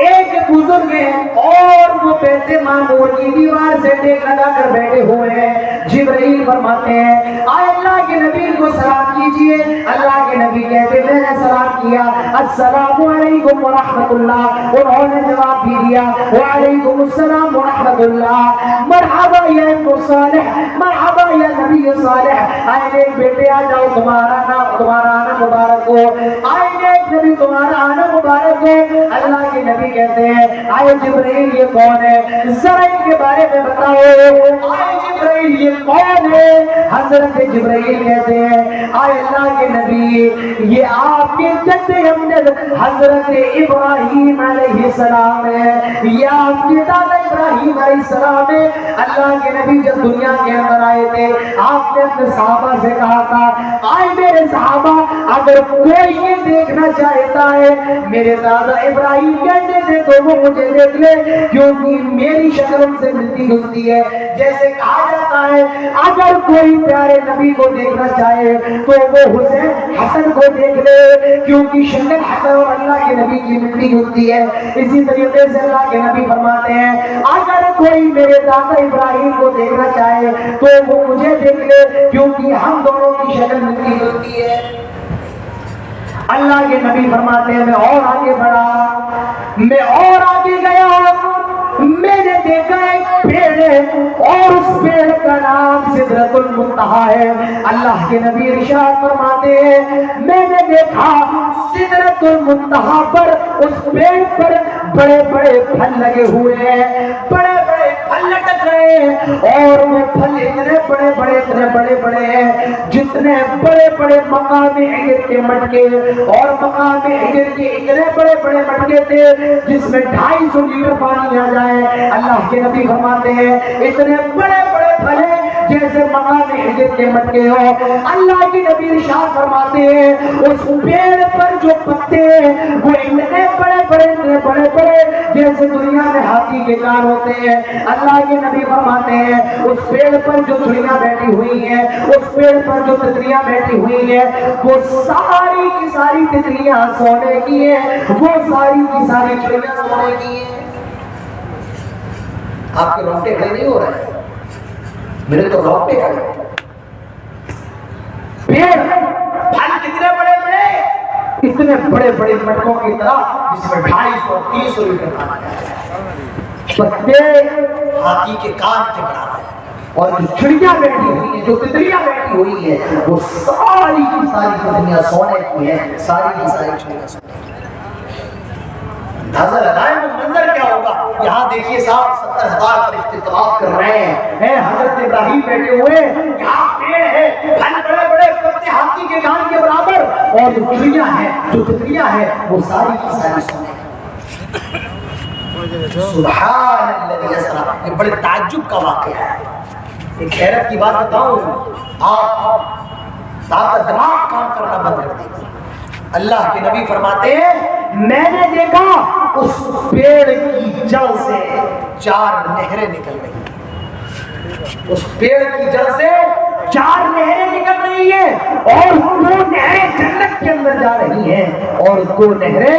S2: ایک بزرگ ہے اور وہ بیت معمور کی دیوار سے ٹیک لگا کر بیٹھے ہوئے ہیں۔ جبرائیل فرماتے ہیں آئے اللہ کے نبی کو سلام کیجئے۔ اللہ کے نبی کہتے میں نے سلام کیا، السلام علیکم ورحمۃ اللہ۔ انہوں نے جواب بھی دیا وعلیکم السلام ورحمۃ اللہ۔ مرحبا یا ابن صالح، مرحبا یا نبی صالح۔ آئے ایک بیٹے آ جاؤ، تمہارا آنا مبارک ہو، آئے ایک نبی تمہارا آنا مبارک ہو۔ اللہ کے نبی کہتے ہیں آئے جبرائیل یہ کون ہے، ذرا ان کے بارے میں بتاؤ۔ آئے جبرائیل یہ کون ہے؟ حضرت جبرائیل کہتے ہیں آئے اللہ کے نبی یہ آپ کے جد امجد حضرت ابراہیم علیہ السلام ہے، یہ آپ کے دادا ابراہیم علیہ السلام ہے۔ اللہ کے نبی جب دنیا کے اندر آئے تھے آپ نے اپنے صحابہ سے کہا تھا آئے میرے صحابہ اگر کوئی یہ دیکھنا چاہتا ہے میرے دادا ابراہیم کیسے تھے تو وہ مجھے دیکھ لے، کیونکہ میری شکل ان سے ملتی جلتی ہے۔ جیسے کہا جاتا ہے اگر کوئی پیارے نبی کو دیکھنا چاہے تو وہ حسین حسن کو دیکھ لے، کیونکہ شکل حسن اور اللہ کے نبی کی ملتی جلتی ہے۔ اسی طریقے سے اللہ کے نبی فرماتے ہیں اگر کوئی میرے دادا ابراہیم کو دیکھنا چاہے تو وہ مجھے دیکھ لے، کیونکہ ہم دونوں کی شکل ملتی جلتی ہے۔ اللہ کے نبی فرماتے ہیں میں اور آگے بڑھا، میں اور آگے گیا، میں نے دیکھا ایک پیڑ ہے اور اس پیڑ کا نام سدرۃ المنتہا ہے۔ اللہ کے نبی ارشاد فرماتے ہیں میں نے دیکھا سدرۃ المنتہا پر اس پیڑ پر بڑے بڑے پھل لگے ہوئے ہیں، بڑے بڑے پھل لٹک رہے ہیں اور وہ پھل اتنے بڑے بڑے اتنے بڑے بڑے ہیں جتنے بڑے بڑے مقام حجر کے مٹکے، اور مقام حجر کے اتنے بڑے بڑے مٹکے تھے جس میں 250 لیٹر پانی آ جائے۔ اللہ کے نبی فرماتے ہیں اتنے بڑے بڑے پھل ہیں جیسے مقام حجر کے مٹکے ہو۔ اللہ کے نبی ارشاد فرماتے ہیں اس پیڑ پر جو پتے ہیں وہ اتنے بڑے بڑے اتنے بڑے بڑے جیسے دنیا میں ہاتھی کے کان ہوتے ہیں۔ اللہ کے نبی فرماتے ہیں اس پیڑ پر جو چڑیاں بیٹھی ہوئی ہیں، اس پیڑ پر جو تتریاں بیٹھی ہوئی ہیں، وہ ساری کی ساری تتریاں سونے کی ہیں، وہ ساری کی ساری چڑیاں سونے کی ہیں۔ آپ کے رونگٹے کھڑے نہیں ہو رہے ہیں؟ میرے تو رونگٹے کھڑے ہیں۔ پیڑ پھل کتنے بڑے بڑے، اتنے بڑے بڑے مٹکوں کی طرح جس میں 250-300 لیٹر پانی ہے، پتے ہاتھی کے کان کے برابر ہے، اور جو چڑیاں بیٹھی ہوئی ہیں، جو تتریاں بیٹھی ہوئی ہیں، وہ ساری کی ساری تتریاں سونے کی ہیں، ساری کی ساری چڑیاں سونے کی ہیں۔ اندازہ لگائیں وہ منظر کیا ہوگا۔ یہاں دیکھیے 60-70 فرشتے طواف کر رہے ہیں، حضرت ابراہیم بیٹھے ہوئے، یہاں پیڑ ہے، پھل بڑے بڑے، پتے ہاتھی کے کان کے برابر، اور جو چڑیاں ہیں جو تتریاں ہیں وہ ساری کی ساری سونے کی۔ سبحان الذی اسریٰ، یہ بڑے تعجب کا واقعہ ہے۔ ایک حیرت کی بات بتاؤں، آپ کا دماغ کام کرنا بند کر دے گا۔ اللہ کے نبی فرماتے ہیں میں نے دیکھا اس پیڑ کی جڑ سے 4 نہریں نکل رہی ہیں، اس پیڑ کی جڑ سے 4 نہریں نکل رہی ہیں، اور 2 نہریں جنت کے اندر جا رہی ہیں، اور 2 نہریں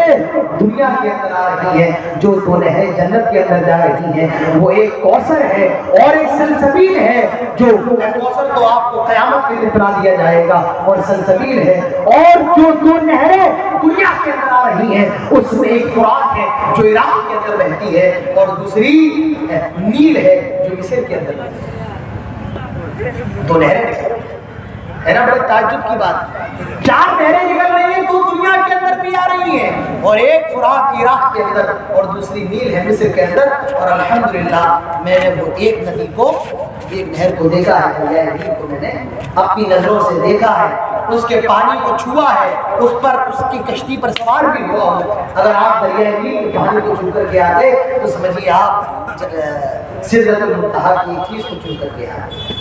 S2: دنیا کے اندر آ رہی ہیں۔ جو 2 نہریں جنت کے اندر جا رہی ہیں وہ ایک کوثر ہے اور ایک سلسبیل ہے، جو کوثر تو آپ کو قیامت کے دن پلا دیا جائے گا، اور سلسبیل ہے، اور جو 2 نہریں دنیا کے اندر آ رہی ہیں اس میں ایک فرات ہے جو عراق کے اندر بہتی ہے، اور دوسری نیل ہے جو مصر کے اندر بہتی ہے۔ 2 نہریں نکل رہی ہیں، ہے نا بڑے تعجب کی بات۔ 4 نہریں نکل رہی ہیں تو دنیا کے اندر بھی آ رہی ہیں، اور ایک فرات عراق کے اندر اور دوسری نیل ہے مصر کے اندر۔ اور الحمدللہ میں نے وہ ایک ندی کو، ایک نہر کو دیکھا ہے، نیل کو میں نے اپنی نظروں سے دیکھا ہے،
S1: اس کے پانی کو چھوا ہے، اس پر اس کی کشتی پر سوار بھی ہوا ہو، اگر آپ دریائے نیل کے پانی کو چھو کر کے آتے تو سمجھیے آپ سدرۃ المنتہا کی چیز کو چھو کر کے آتے۔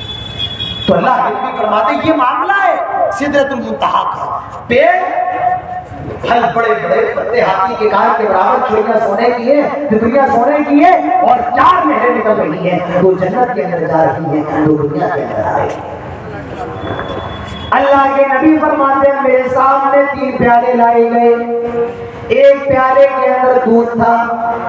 S1: تو اللہ کے نبی فرماتے ہیں یہ معاملہ ہے سدرۃ المنتہا کا، پیڑ پھل بڑے بڑے، پتے ہاتھی کے کان کے برابر، چوڑیاں سونے کی ہیں، تتریاں سونے کی ہیں، اور 4 نہریں نکل رہی ہیں، وہ جنت کے اندر جا رہی ہیں، وہ دنیا کے اندر آ رہی ہیں۔ اللہ کے نبی فرماتے ہیں میرے سامنے 3 پیالے لائے گئے، ایک پیالے کے اندر دودھ تھا،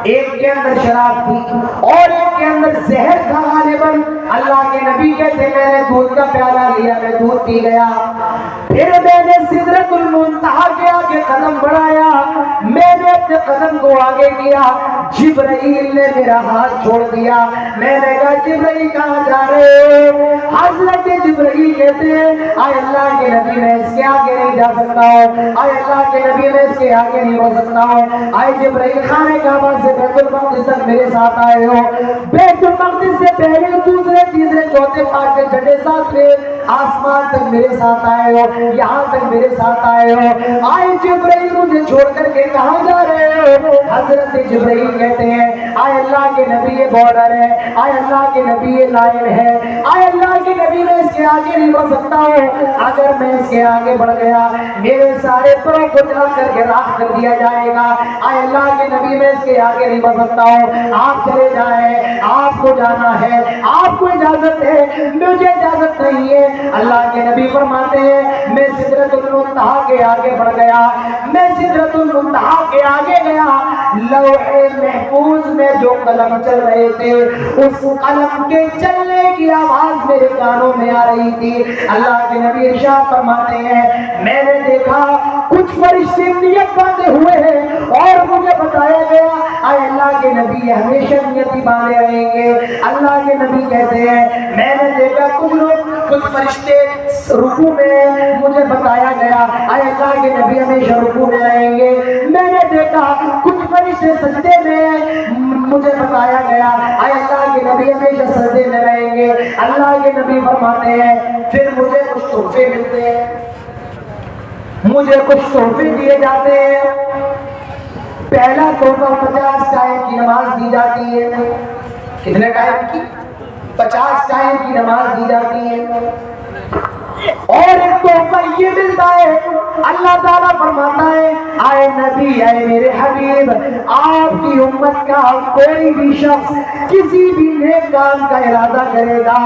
S1: ایک کے اندر شراب تھی، اور ایک کے اندر زہر تھا غالباً۔ اللہ کے نبی کہتے میں نے دودھ کا پیالہ لیا، میں دودھ پی گیا، پھر میں نے سدرۃ المنتہا کے آگے قدم بڑھایا، میں نے اپنے قدم کو آگے کیا، جبرائیل نے میرا ہاتھ چھوڑ دیا، میں نے کہا جبرائیل کہاں جا رہے ہو؟ حضرت جبرائیل کہتے ہیں آئے اللہ کے نبی میں اس کے آگے نہیں جا سکتا ہوں، آئے اللہ کے نبی میں اس کے آگے نہیں ہو سکتا ہوں، آئے جبرائیل خانہ کعبہ سے بیت المقدس تک میرے ساتھ آئے ہو، بیت المقدس سے پہلے دوسرے تیسرے چوتھے پانچویں چھٹے ساتویں آسمان تک میرے ساتھ آئے ہو، یہاں تک میرے ساتھ آئے ہو، آئے جبرائیل مجھے چھوڑ کر کے کہاں جا رہے ہو؟ حضرت جبرائیل کہتے ہیں آئے اللہ کے نبی یہ بارڈر ہے، آئے اللہ کے نبی یہ لائن ہے، آئے اللہ کے نبی میں اس کے آگے نہیں بڑھ سکتا ہوں، اگر میں اس کے آگے بڑھ گیا میرے سارے پروں کو جلا کر کے راکھ کر دیا جائے گا، آئے اللہ کے نبی میں اس کے آگے نہیں بڑھ سکتا ہوں، آپ چلے جائیں، آپ کو جانا ہے، آپ کو اجازت ہے، مجھے اجازت نہیں ہے۔ اللہ کے نبی فرماتے ہیں میں سدرۃ المنتہا کے آگے بڑھ گیا، میں سدرۃ المنتہا کے آگے گیا، لوح محفوظ میں جو قلم چل رہے تھے اس قلم کے چلنے کی آواز میرے کانوں میں آ رہی تھی۔ اللہ کے نبی ارشاد فرماتے ہیں میں نے دیکھا کچھ فرشتے نیت باندھے ہوئے ہیں اور مجھے بتایا گیا اے اللہ کے نبی ہمیشہ نیتی باندھے رہیں گے۔ اللہ کے نبی کہتے ہیں میں نے دیکھا کچھ فرشتے رکوع میں، مجھے بتایا گیا اے اللہ کے نبی ہمیشہ رکوع میں رہیں گے۔ میں نے دیکھا کچھ فرشتے سجدے میں، مجھے بتایا گیا اے اللہ کے نبی ہمیشہ سجدے میں رہیں گے۔ اللہ کے نبی فرماتے ہیں پھر مجھے کچھ تحفے ملتے ہیں، مجھے کچھ تحفے دیے جاتے ہیں۔ پہلا تحفہ 50 ٹائم کی نماز دی جاتی ہے۔ کتنے ٹائم کی؟ 50 ٹائم کی نماز دی جاتی ہے۔ اور ایک تحفہ یہ ملتا ہے، اللہ تعالیٰ فرماتا ہے آئے نبی اے میرے حبیب آپ کی امت کا کوئی بھی شخص کسی بھی نیک کام کا ارادہ کرے گا،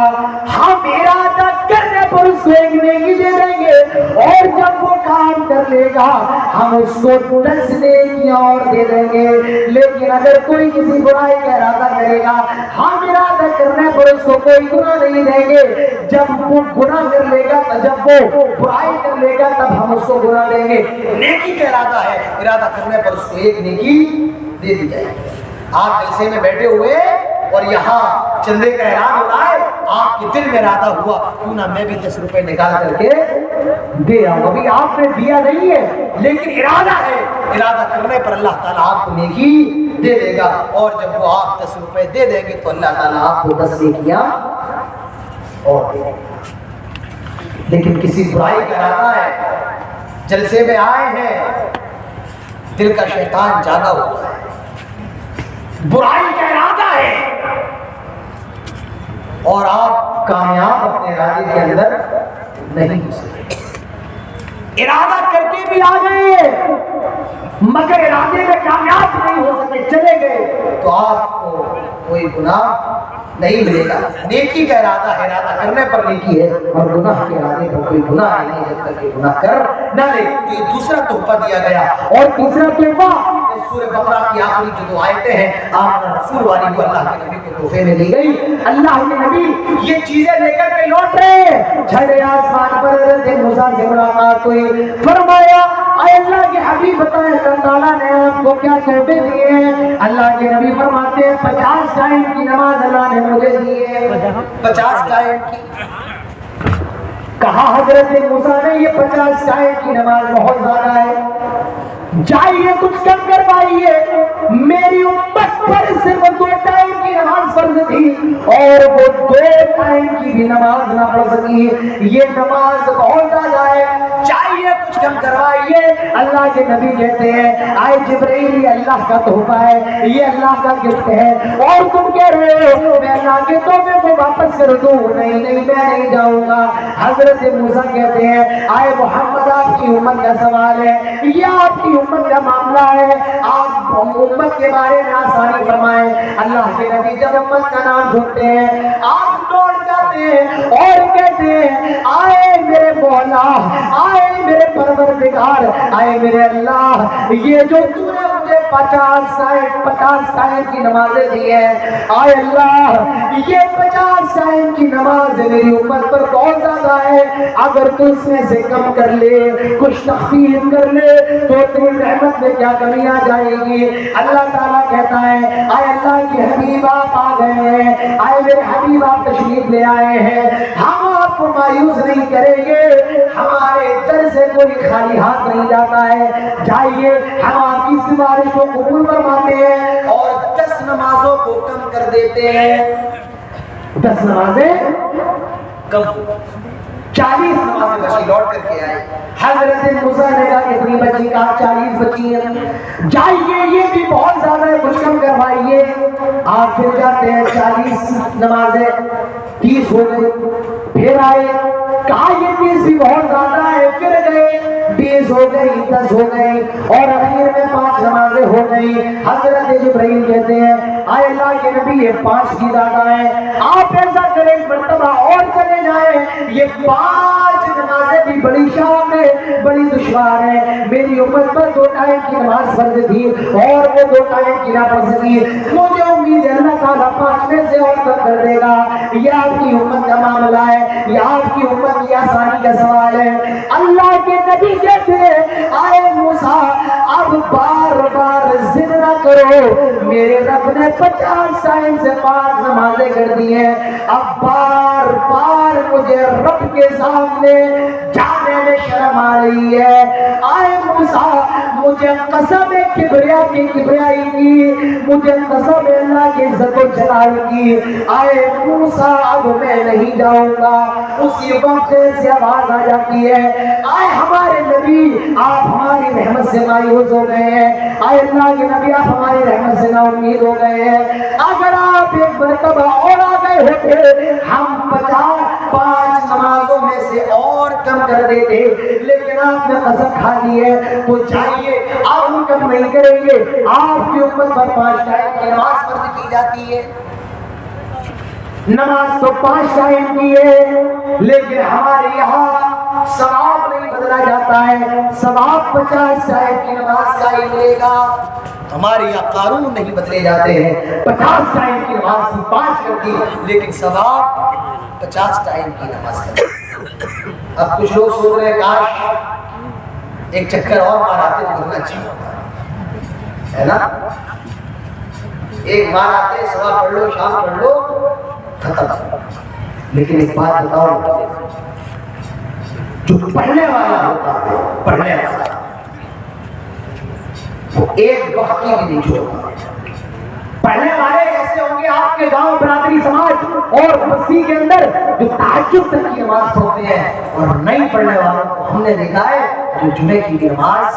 S1: ہم ارادہ کرنے پر اس کو ایک نیکی دے دیں گے، اور جب وہ کام کر لے گا ہم اس کو 10 نیکیاں اور دے دیں گے۔ لیکن اگر کوئی کسی برائی کا ارادہ کرے گا ہم ارادہ کرنے پر اس کو کوئی گناہ نہیں دیں گے، جب وہ گناہ کر لے گا جب وہ برائی کر لے گا تب ہم اس کو گناہ دیں گے۔ نیکی کا ارادہ ہے، ارادہ کرنے پر اس کو ایک نیکی دے دی جائے گی۔ آپ جلسے میں بیٹھے ہوئے اور یہاں چندے کا اعلان ہو رہا ہے، آپ کے دل میں ارادہ ہوا کیوں نہ میں بھی 10 روپے نکال کر کے دے آؤں۔ ابھی آپ نے دیا نہیں ہے لیکن ارادہ ہے، ارادہ کرنے پر اللہ تعالیٰ آپ کو نیکی دے دے گا، اور جب وہ آپ 10 روپے دے دیں گے تو اللہ تعالیٰ آپ کو 10 نیکیاں اور دے دیں گے۔ لیکن کسی برائی کا ارادہ ہے، جلسے میں آئے ہیں، دل کا شیطان جاگا ہوا ہے، برائی کا ارادہ ہے اور آپ کامیاب اپنے ارادے کے اندر نہیں ہو سکے، ارادہ کر کے بھی آ گئے مگر ارادے میں کامیاب نہیں ہو سکے، چلے گئے، تو آپ کو کوئی گناہ نہیں ملے گا۔ نیکی کا ارادہ ہے، ارادہ کرنے پر نیکی ہے، اور گناہ کے ارادے پر کوئی گناہ نہیں جب تک کہ گناہ کر نہ لے۔ تو یہ دوسرا تحفہ دیا گیا، اور تیسرا تحفہ سورہ بقرہ کی آخری جو 2 آیتیں ہیں آپ رسول والی کو اللہ کے نبی کو تحفے میں دی گئی۔ اللہ کے نبی یہ چیزیں لے کر کے لوٹ رہے ہیں، چھٹے آسمان پر حضرت موسیٰ سے ملاقات ہوئی، فرمایا اے اللہ کے حبیب بتائیں اللہ تعالیٰ نے آپ کو کیا تحفے دیے ہیں؟ اللہ کے نبی فرماتے ہیں 50 ٹائم کی نماز اللہ نے مجھے دی ہے۔ 50 ٹائم کی کہا حضرت موسیٰ نے یہ 50 ٹائم کی نماز بہت زیادہ ہے، جائیے کچھ کم کروائیے، میری امت پر صرف 2 ٹائم کی نماز فرض تھی اور وہ 2 ٹائم کی بھی نماز نہ پڑھ سکی، یہ نماز بہت زیادہ ہے،
S2: کچھ کم کروائیے. اللہ کے نبی کہتے ہیں آئے جبرائیل یہ اللہ کا تحفہ ہے, یہ اللہ کا گفٹ ہے, اور تم کہہ رہے ہو میں اللہ کے تحفے کو واپس کر دوں, نہیں نہیں میں نہیں جاؤں گا. حضرت موسیٰ کہتے ہیں آئے محمد آپ کی امت کا سوال ہے, یہ آپ کی امت کا معاملہ ہے, آپ امت کے بارے میں آسانی فرمائیں. اللہ کے نبی جب امت کا نام سنتے ہیں آپ دوڑ جاتے ہیں اور کہتے ہیں آئے میرے مولا, آئے میرے پروردگار, آئے میرے اللہ, یہ جو تو نے مجھے 50 ٹائم کی نمازیں دی ہیں, آئے اللہ یہ 50 ٹائم کی نماز میری امت پر بہت زیادہ ہے, اگر تو اس میں سے کم کر لے, کچھ تخفیف کر لے تو تیری رحمت میں کیا کمی آ جائے گی. اللہ تعالیٰ کہتا ہے آئے اللہ کے حبیب آپ آ گئے ہیں, آئے میرے حبیب آپ تشریف لے آئے ہیں, ہم آپ کو مایوس نہیں کریں گے, ہمارے در سے کوئی خالی ہاتھ نہیں جاتا ہے. جائیے ہم آپ کی سفارش کو قبول فرماتے ہیں اور 10 نمازوں کو کم کر دیتے ہیں. 10 نمازیں کم, 40 نمازیں بچی لوٹ کر کے آئے. حضرت موسیٰ نے کہا کتنی بچی, کہا 40 بچی ہیں. جائیے یہ بھی بہت زیادہ ہے, کچھ کم کروائیے. آپ پھر جاتے ہیں 40 نمازیں 30 ہو گئی, پھر آئے کہا یہ 30 بھی بہت زیادہ ہے, پھر گئے 20 ہو گئی, 10 ہو گئی, اور اخیر میں 5 نمازیں ہو گئی. حضرت جبرائیل کہتے ہیں آئے اللہ کے نبی یہ 5 کی زیادہ ہے, آپ ایسا کریں مرتبہ اور چلے جائیں, یہ 5 نمازیں بھی بڑی شان ہے, بڑی دشوار ہے. میری امت پر 2 ٹائم کی نماز فرض تھی اور وہ 2 ٹائم کی نہ پڑھ سکی, مجھے امید ہے اللہ تعالیٰ 5 میں سے اور کم کر دے گا. یہ آپ کی امت کا معاملہ ہے, یہ آپ کی امت کی آسانی کا سوال ہے. اللہ کے نبی کہتے ہیں آئے موسیٰ اب بار بار ضد نہ کرو, میرے رب نے 50 ٹائم سے 5 نمازیں کر دی ہیں, اب بار بار مجھے رب کے سامنے جانے میں شرم آ رہی ہے. آئے موسیٰ مجھے قسم ہے کبریائی کی, مجھے قسم ہے اللہ کی عزت و جلال کی, آئے موسیٰ اب میں نہیں جاؤں گا. اسی وقت سے آواز آ جاتی ہے آئے ہمارے نبی آپ ہماری رحمت سے مایوس ہو گئے ہیں, آئے اللہ کے نبی آپ ہماری رحمت سے نا امید ہو گئے ہیں. اگر آپ ایک مرتبہ اور آ گئے ہوتے ہم 5 نمازوں میں سے اور کم کر دیتے, لیکن آپ نے قسم کھا لی ہے تو جائیے آپ ہم کم نہیں کریں گے. آپ کی امت پر 5 ٹائم کی نماز فرض کی جاتی ہے, نماز تو 5 ٹائم کی ہے, لیکن ہمارے یہاں ثواب نہیں بدلا جاتا ہے, ثواب 50 ٹائم کی نماز کا ہی ملے گا. ہمارے یہاں قانون نہیں بدلے جاتے ہیں, 50 ٹائم کی نماز کی 5 کر دی, لیکن ثواب 50 ٹائم کی نماز کا. اب کچھ لوگ سوچ رہے ہیں کاش ایک چکر اور مار آتے تو کتنا اچھا ہوتا ہے نا, ایک بار آتے صبح پڑھ لو شام پڑھ لو ختم. لیکن ایک بات بتاؤ, جو پڑھنے والا ہوتا ہے, پڑھنے والا وہ ایک وقت کی بھی نہیں چھوڑتا. پڑھنے والے ایسے ہوں گے آپ کے گاؤں برادری سماج اور بستی کے اندر جو تہجد تک کی نماز پڑھتے ہیں, اور نہیں پڑھنے والوں کو ہم نے دیکھا ہے جو جمعے کی نماز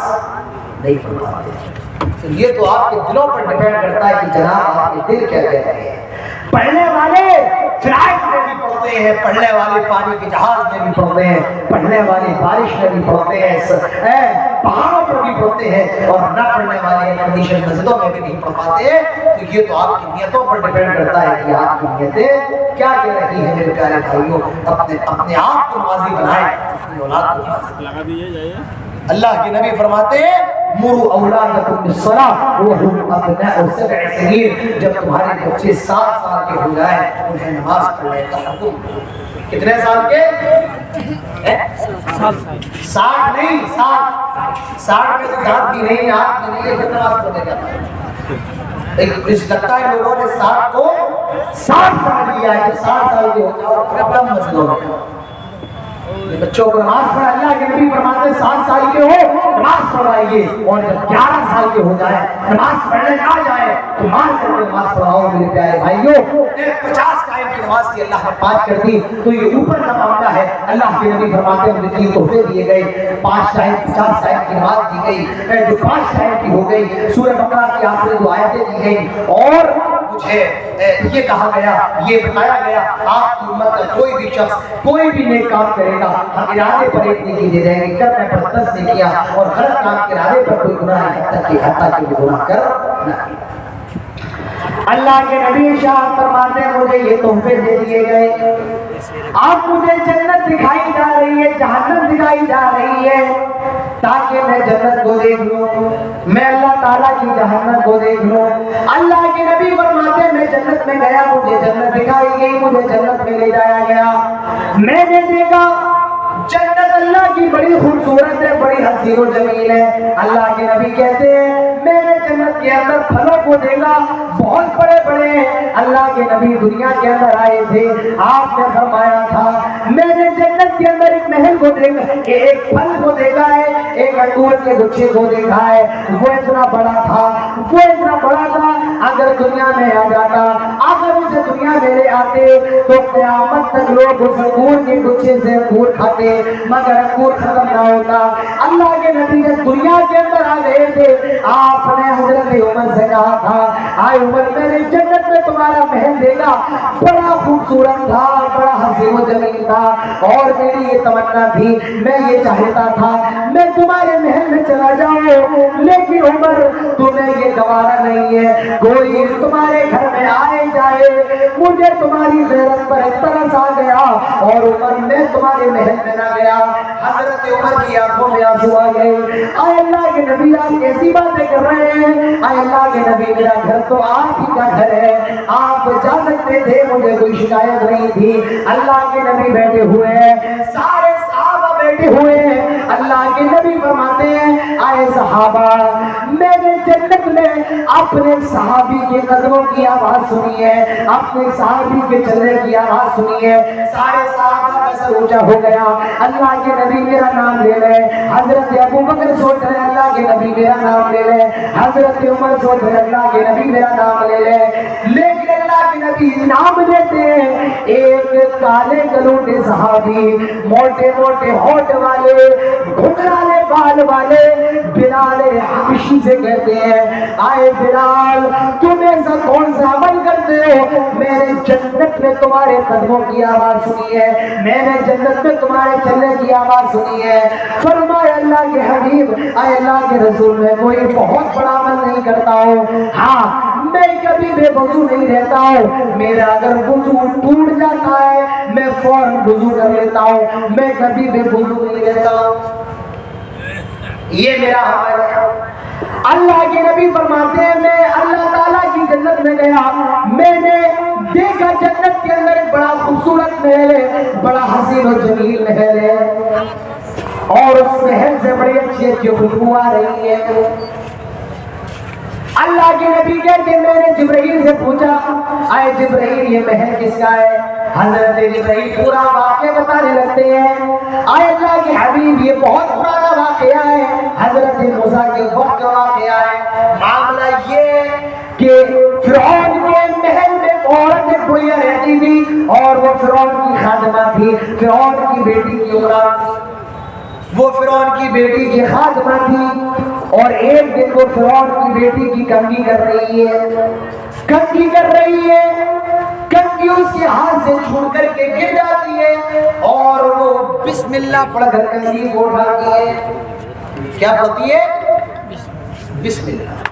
S2: نہیں پڑھ پاتے. یہ تو آپ کے دلوں پر ڈیپینڈ کرتا ہے کہ جناب آپ کے دل کیا کہتے ہیں. پڑھنے والے فلائٹ میں بھی پڑھتے ہیں, پڑھنے والے پانی کے جہاز میں بھی پڑھتے ہیں, پڑھنے والے بارش میں بھی پڑھتے ہیں, پہاڑوں پر بھی پڑھتے ہیں, اور نہ پڑھنے والے کنڈیشن مسجدوں میں بھی نہیں پڑھ پاتے. تو یہ تو آپ کی نیتوں پر ڈیپینڈ کرتا ہے کہ آپ کی نیتیں کیا کہہ رہی ہیں. میرے پیارے بھائیوں, اپنے آپ کو نمازی بنائیں, اپنی اولاد کو نمازی لگا دیجیے. اللہ کے نبی فرماتے ہیں مروا اولادکم بالصلاۃ وهم ابناء 7 سنین, جب تمہارے بچے 7 سال کے ہو جائیں انہیں نماز پڑھنے کا حکم. کتنے سال کے؟ 60 نہیں, 60 میں تو دانت بھی نہیں, ہاتھ بھی نہیں, پھر نماز پڑھنے کا. اس لگتا ہے لوگوں نے 60 کو 60 سال دیا ہے, 60 سال کے ہو جاؤ پھر اپنا مسئلہ ہو. بچوں کو نماز پڑھا، اللہ کے نبی فرماتے ہیں 7 سال کے ہو نماز پڑھائیے، اور جب 11 سال کے ہو جائے نماز پڑھنے نہ جائے تو مار کر کے نماز پڑھاؤ میرے پیارے بھائیوں۔ 50 ٹائم کی نماز تھی، اللہ نے 5 کر دی تو یہ اوپر کا معاملہ ہے۔ اللہ کے نبی فرماتے ہیں مجھے 3 تحفے دیے گئے، 5 ٹائم 50 ٹائم کی نماز دی گئی، جو 5 ٹائم کی ہو گئی سورہ بقرہ کی آخری 2 آیتیں دی گئی، اور مجھے یہ کہا گیا، یہ بتایا گیا آپ کی امت کا کوئی بھی شخص کوئی بھی نیک کام کرے گا ہم ارادے پر ایک نیکی دے دیں گے، کرنے پر 10 نے کیا، اور غلط کام کے ارادے پر کوئی گناہ نہیں، حتیٰ کہ وہ گناہ کر نہ کیا۔ اللہ کے نبی ارشاد فرماتے ہیں مجھے یہ تحفے دے دیے گئے، اب مجھے جنت دکھائی جا رہی ہے، جہنم دکھائی جا رہی ہے، تاکہ میں جنت کو دیکھ لوں، میں اللہ تعالیٰ کی جہنم کو دیکھ لوں۔ اللہ کے نبی فرماتے ہیں میں جنت میں گیا، مجھے جنت دکھائی گئی، مجھے جنت میں لے جایا گیا، میں نے دیکھا جنت اللہ کی بڑی خوبصورت ہے، بڑی حسین و جمیل ہے۔ اللہ کے نبی کہتے ہیں میں نے جنت کے اندر پھلوں کو دیکھا، بہت بڑے بڑے ہیں۔ اللہ کے نبی دنیا کے اندر آئے تھے، آپ نے فرمایا تھا میں نے جنت کے اندر ایک محل کو دیکھا، ایک پھل کو دیکھا ہے، ایک انگور کے گچھے کو دیکھا ہے، وہ اتنا بڑا تھا، وہ اتنا بڑا تھا، اگر دنیا میں آ جاتا، اگر اسے دنیا میں لے آتے تو قیامت تک لوگ اس انگور کے گچھے سے انگور کھاتے، مگر انگور ختم نہ ہوتا۔ اللہ کے نبی جب دنیا کے اندر آ گئے تھے، آپ نے حضرت عمر سے کہا تھا آئے عمر میں نے جنت میں تمہارا محل دیکھا، بڑا خوبصورت تھا، بڑا حسین و جمیل تھا، اور میری یہ تمنا تھی، میں یہ چاہتا تھا میں تمہارے محل میں چلا جاؤں، لیکن عمر تمہیں یہ گوارا نہیں ہے، کوئی تمہارے گھر میں آئے جائے، مجھے تمہاری غیرت پر ترس آ گیا، اور عمر میں تمہارے محل میں نہ گیا۔ حضرت عمر کی آنکھوں میں آنسو آ گئے، اے اللہ کے نبی آپ کیسی باتیں کر رہے ہیں، اے اللہ کے نبی میرا گھر تو آپ ہی کا گھر ہے، آپ جا سکتے تھے، مجھے کوئی شکایت نہیں تھی۔ اللہ کے نبی بیٹھے ہوئے ہیں، سارے صحابہ بیٹھے ہوئے ہیں، اللہ کے نبی فرماتے ہیں آئے صحابہ میں نے جنت میں اپنے صحابی کے قدموں کی آواز سنی ہے، اپنے صحابی کے چلنے کی آواز سنی ہے، سارے صحابہ کا سر اونچا ہو گیا، اللہ کے نبی میرا نام لے لے، حضرت ابو بکر سوچ رہے اللہ کے نبی میرا نام لے لے، حضرت عمر سوچ رہے اللہ کے نبی میرا نام لے لے، لیکن اللہ کے نبی نام لیتے ہیں ایک کالے کلوٹے صحابی، موٹے موٹے ہونٹ والے، گھنگرالے بال والے بلال حبشی سے کہتے ہیں آئے بلال تم ایسا کون سا عمل کرتے ہو، میں نے جنت میں تمہارے قدموں کی آواز سنی ہے، میں نے جنت میں تمہارے چلنے کی آواز سنی ہے۔ فرمایا اللہ کے حبیب اے اللہ کے رسول میں کوئی بہت بڑا عمل نہیں کرتا ہوں، ہاں میں کبھی بے وضو نہیں رہتا ہوں، میرا اگر وضو ٹوٹ جاتا ہے میں فوراً وضو کر لیتا ہوں، میں کبھی بے وضو نہیں رہتا ہوں، یہ میرا عمل ہے۔ اللہ کے نبی فرماتے ہیں میں اللہ تعالیٰ کی جنت میں گیا، میں نے دیکھا جنت کے اندر ایک بڑا خوبصورت محل ہے، بڑا حسین و جمیل محل ہے، اور اس محل سے بڑی اچھی اچھی خوشبو آ رہی ہے۔ اللہ کے نبی کہتے ہیں میں نے جبرائیل سے پوچھا اے جبرائیل یہ محل کس کا ہے، حضرت جبرائیل پورا واقعہ بتانے لگتے ہیں اے اللہ کے حبیب یہ بہت پرانا واقعہ ہے، حضرت موسیٰ کے وقت کا واقعہ ہے، معاملہ یہ کہ فرعون کے محل میں عورت ایک بڑھیا رہتی تھی، اور وہ فرعون کی خادمہ تھی، فرعون کی بیٹی کی اولاد، وہ فرعون کی بیٹی کی خادمہ تھی، اور ایک دن وہ فرعون کی بیٹی کی کنگھی کر رہی ہے، کنگھی کر رہی ہے، کنگھی اس کے ہاتھ سے چھوٹ کر کے گر جاتی ہے، اور وہ بسم اللہ پڑھ کر کنگھی کو اٹھاتی ہے، کیا پڑھتی ہے؟ بسم اللہ۔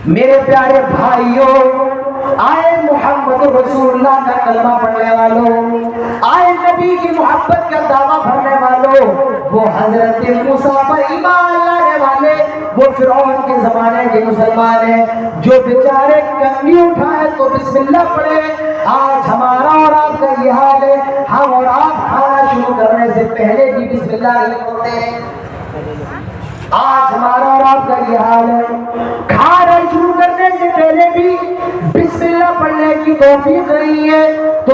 S2: میرے پیارے بھائیوں آئے محمد رسول اللہ کا کلمہ پڑھنے والوں، آئے نبی کی محبت کا دعویٰ بھرنے والوں، وہ حضرت موسیٰ پر ایمان لانے والے، وہ فرعون کے زمانے کے مسلمان ہیں جو بیچارے کنگھی اٹھائے تو بسم اللہ پڑھے۔ آج ہمارا اور آپ کا یہ حال ہے، ہم اور آپ کھانا شروع کرنے سے پہلے بھی بسم اللہ نہیں پڑھتے ہیں، آج ہمارا اور آپ کا یہ حال ہے، کھانا شروع کرنے سے پہلے بھی بسم اللہ پڑھنے کی توفیق نہیں ہے، تو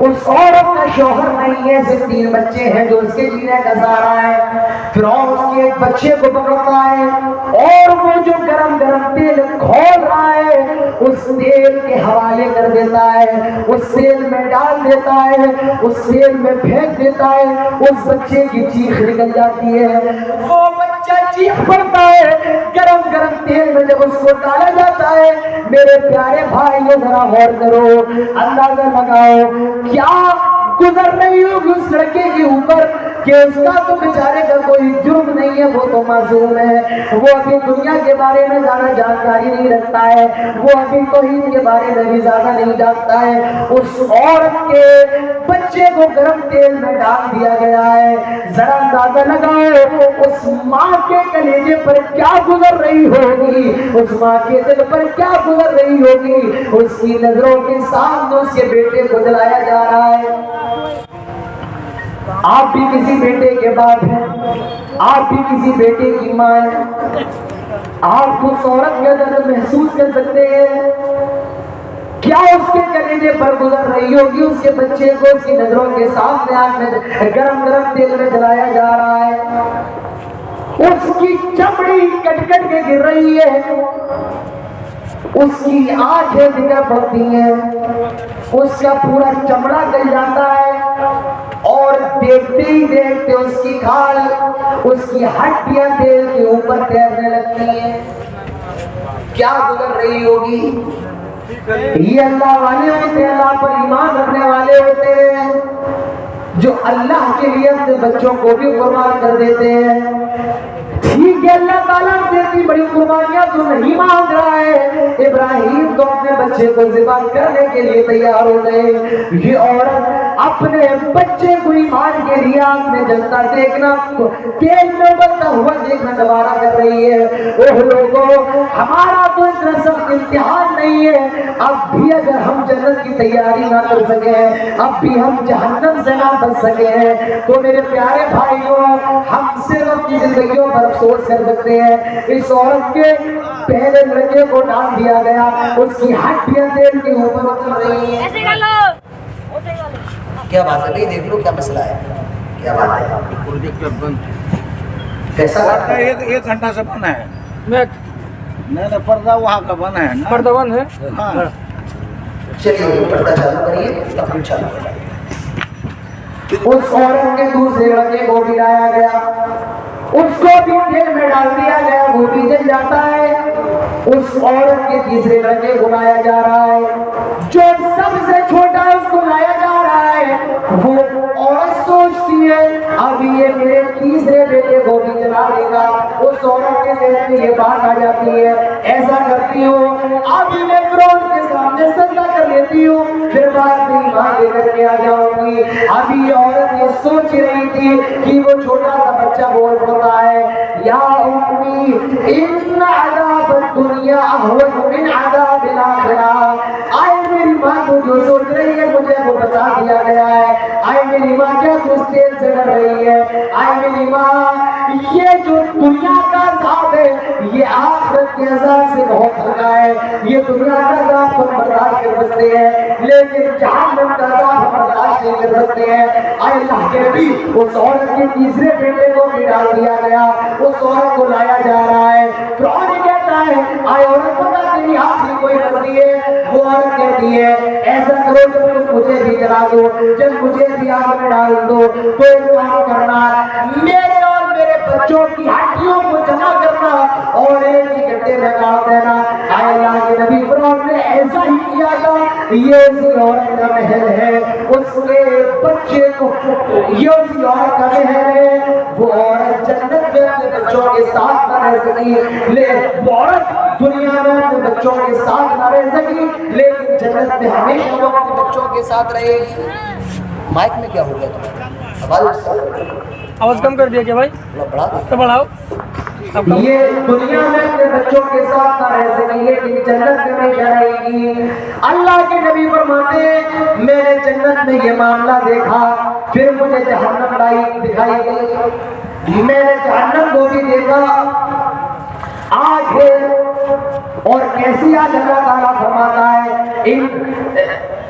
S2: اس عورت کا شوہر نہیں ہے، صرف 3 بچے ہیں جو اس کے جینے کا سہارا ہے۔ فرعون اس کے ایک بچے کو پکڑتا ہے اور وہ جو گرم گرم تیل کھول رہا ہے اس تیل کے حوالے کر دیتا ہے، اس تیل میں ڈال دیتا ہے، اس تیل میں پھینک دیتا ہے، اس بچے کی چیخ نکل جاتی ہے، وہ بچہ چیخ پڑتا ہے۔ گرم گرم تیل میں جب اس کو ڈالا جاتا ہے، میرے پیارے بھائیو ذرا غور کرو، اندازہ لگاؤ کیا گزر رہی ہوگی اس لڑکے کے اوپر کہ اس کا تو بیچارے کا کوئی جرم نہیں ہے، وہ تو معصوم ہے، وہ ابھی دنیا کے بارے میں زیادہ جانکاری نہیں رکھتا ہے، وہ ابھی توحید کے بارے میں بھی زیادہ نہیں جانتا ہے۔ اس عورت کے بچے کو گرم تیل میں ڈال دیا گیا ہے۔ ذرا اندازہ لگاؤ اس ماں کے کلیجے پر کیا گزر رہی ہوگی، اس ماں کے دل پر کیا گزر رہی ہوگی۔ اس کی نظروں کے سامنے اس کے بیٹے کو جلایا جا رہا ہے۔ آپ بھی کسی بیٹے کے باپ ہیں، آپ بھی کسی بیٹے کی ماں ہیں، آپ اس عورت کا درد محسوس کر سکتے ہیں کیا اس کے کلیجے پر گزر رہی ہوگی۔ اس کے بچے کو اس کی نظروں کے سامنے آگ میں گرم گرم تیل میں جلایا جا رہا ہے، اس کی چمڑی کٹ کٹ کے گر رہی ہے، اس کی آنکھیں بگڑ پڑتی ہیں، اس کا پورا چمڑا گل جاتا ہے اور دیکھتے ہی دیکھتے اس کی کھال، اس کی ہڈیاں تیل کے اوپر تیرنے لگتی ہیں۔ کیا گزر رہی ہوگی۔ یہ اللہ والے ہوتے ہیں، اللہ پر ایمان رکھنے والے ہوتے ہیں جو اللہ کے لیے اپنے بچوں کو بھی قربان کر دیتے ہیں۔ ٹھیک ہے، اللہ تعالیٰ سے اتنی بڑی قربانیاں تو نہیں مانگ رہا ہے، ابراہیم تو اپنے بچے کو ذبح کرنے کے لیے تیار ہو گئے، یہ عورت اپنے بچے کو ایمان کے لیے آگ میں جلتا دیکھنا، تیل میں ابلتا ہوا دیکھنا دوبارہ کر رہی ہے۔ اوہ لوگوں، ہمارا تو اتنا سخت امتحان نہیں ہے، اب بھی اگر ہم جنت کی تیاری نہ کر سکے، اب بھی ہم جہنم سے نہ بچ سکے ہیں تو میرے پیارے بھائیوں، ہم صرف اپنی زندگیوں پر افسوس کر سکتے ہیں۔ اس عورت کے پہلے لڑکے کو ڈال دیا گیا، اس کی ہڈیاں تیل کے اوپر اتر رہی ہیں۔
S1: کیا بات ہے بھائی، دیکھ لو کیا مسئلہ ہے، کیا بات ہے۔
S3: پروجیکٹر بند
S1: کیسا لگتا ہے؟
S3: ایک گھنٹہ سے بنا ہے، نہیں پردہ وہاں کا بنا ہے نا،
S2: پردہ بند ہے۔
S3: ہاں
S1: چلیے پردہ چالو کریے، تب چالو کریے۔
S2: اس عورت کے دوسرے لڑکے کو بھی لایا گیا، اس کو بھی تیل میں ڈال دیا گیا، وہ بھی جل جاتا ہے۔ اس عورت کے تیسرے لڑکے کو لایا جا رہا ہے، جو سب سے چھوٹا ہے اس کو لایا جا رہا ہے۔ وہ عورت سوچتی ہے اب یہ میرے تیسرے بیٹے کو بھی جلا دے گا۔ اس عورت کے ذہن میں یہ بات آ جاتی ہے، ایسا کرتی ہوں ابھی میں فرعون کے سامنے سجدہ کر لیتی ہوں، پھر بعد میں ایمان لے کر کے آ جاؤں گی۔ ابھی یہ عورت یہ سوچ رہی تھی کہ وہ چھوٹا سا بچہ بول پڑتا ہے، یا امی ان عذاب الدنیا اہون من عذاب الاخرہ۔ آئے میری ماں تو جو سوچ رہی ہے مجھے وہ بتا دیا گیا ہے۔ آئے میری ماں کیا کچھ تیل سے ڈر رہی ہے۔ آئے میری ماں یہ جو دنیا کا عذاب ہے یہ آخرت کے عذاب سے بہت ہلکا ہے۔ یہ دنیا کا عذاب ہم برداشت کر سکتے ہیں لیکن جہنم کا عذاب ہم برداشت نہیں کر سکتے ہیں۔ آئے اللہ کے نبی، اس عورت کے تیسرے بیٹے کو بھی ڈال دیا گیا، اس عورت کو لایا جا رہا ہے۔ فرعون کہتا ہے آئے عورت بتا تیری آخری کوئی مرضی ہے؟ وہ عورت کہتی ہے ایسا کرو کہ تم مجھے بھی جلا دو، جب مجھے بھی آگ میں ڈال دو تو ایک کام کرنا، میرے اور میرے بچوں کی ہڈیوں کو جمع کرنا اور ایک ہی گڈھے میں ڈال دینا۔ آئے اللہ کے نبی، فرعون نے ایسا ہی کیا تھا۔ یہ اسی عورت کا محل ہے، اس کے بچے کو یہ اسی عورت کا محل ہے۔ وہ عورت جنت میں اپنے بچوں کے ساتھ نہ رہ سکی، وہ عورت دنیا میں اپنے بچوں کے ساتھ نہ رہ سکی لیکن جنت میں ہمیشہ وہ اپنے بچوں کے ساتھ رہے گی۔ مائک میں کیا ہو گیا تمہارا؟
S4: آواز کم کر دیا کیا بھائی؟
S1: بڑھا
S4: تو بڑھاؤ۔
S2: یہ دنیا میں اپنے بچوں کے ساتھ نہ رہ سکی لیکن جنت میں ہمیشہ رہے گی۔ اللہ کے نبی فرماتے ہیں میں نے جنت میں یہ معاملہ دیکھا، پھر مجھے جہنم دکھائی گئی، میں نے جہنم کو بھی دیکھا، آگ ہے اور کیسی آگ اللہ تعالیٰ فرماتا ہے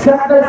S2: 70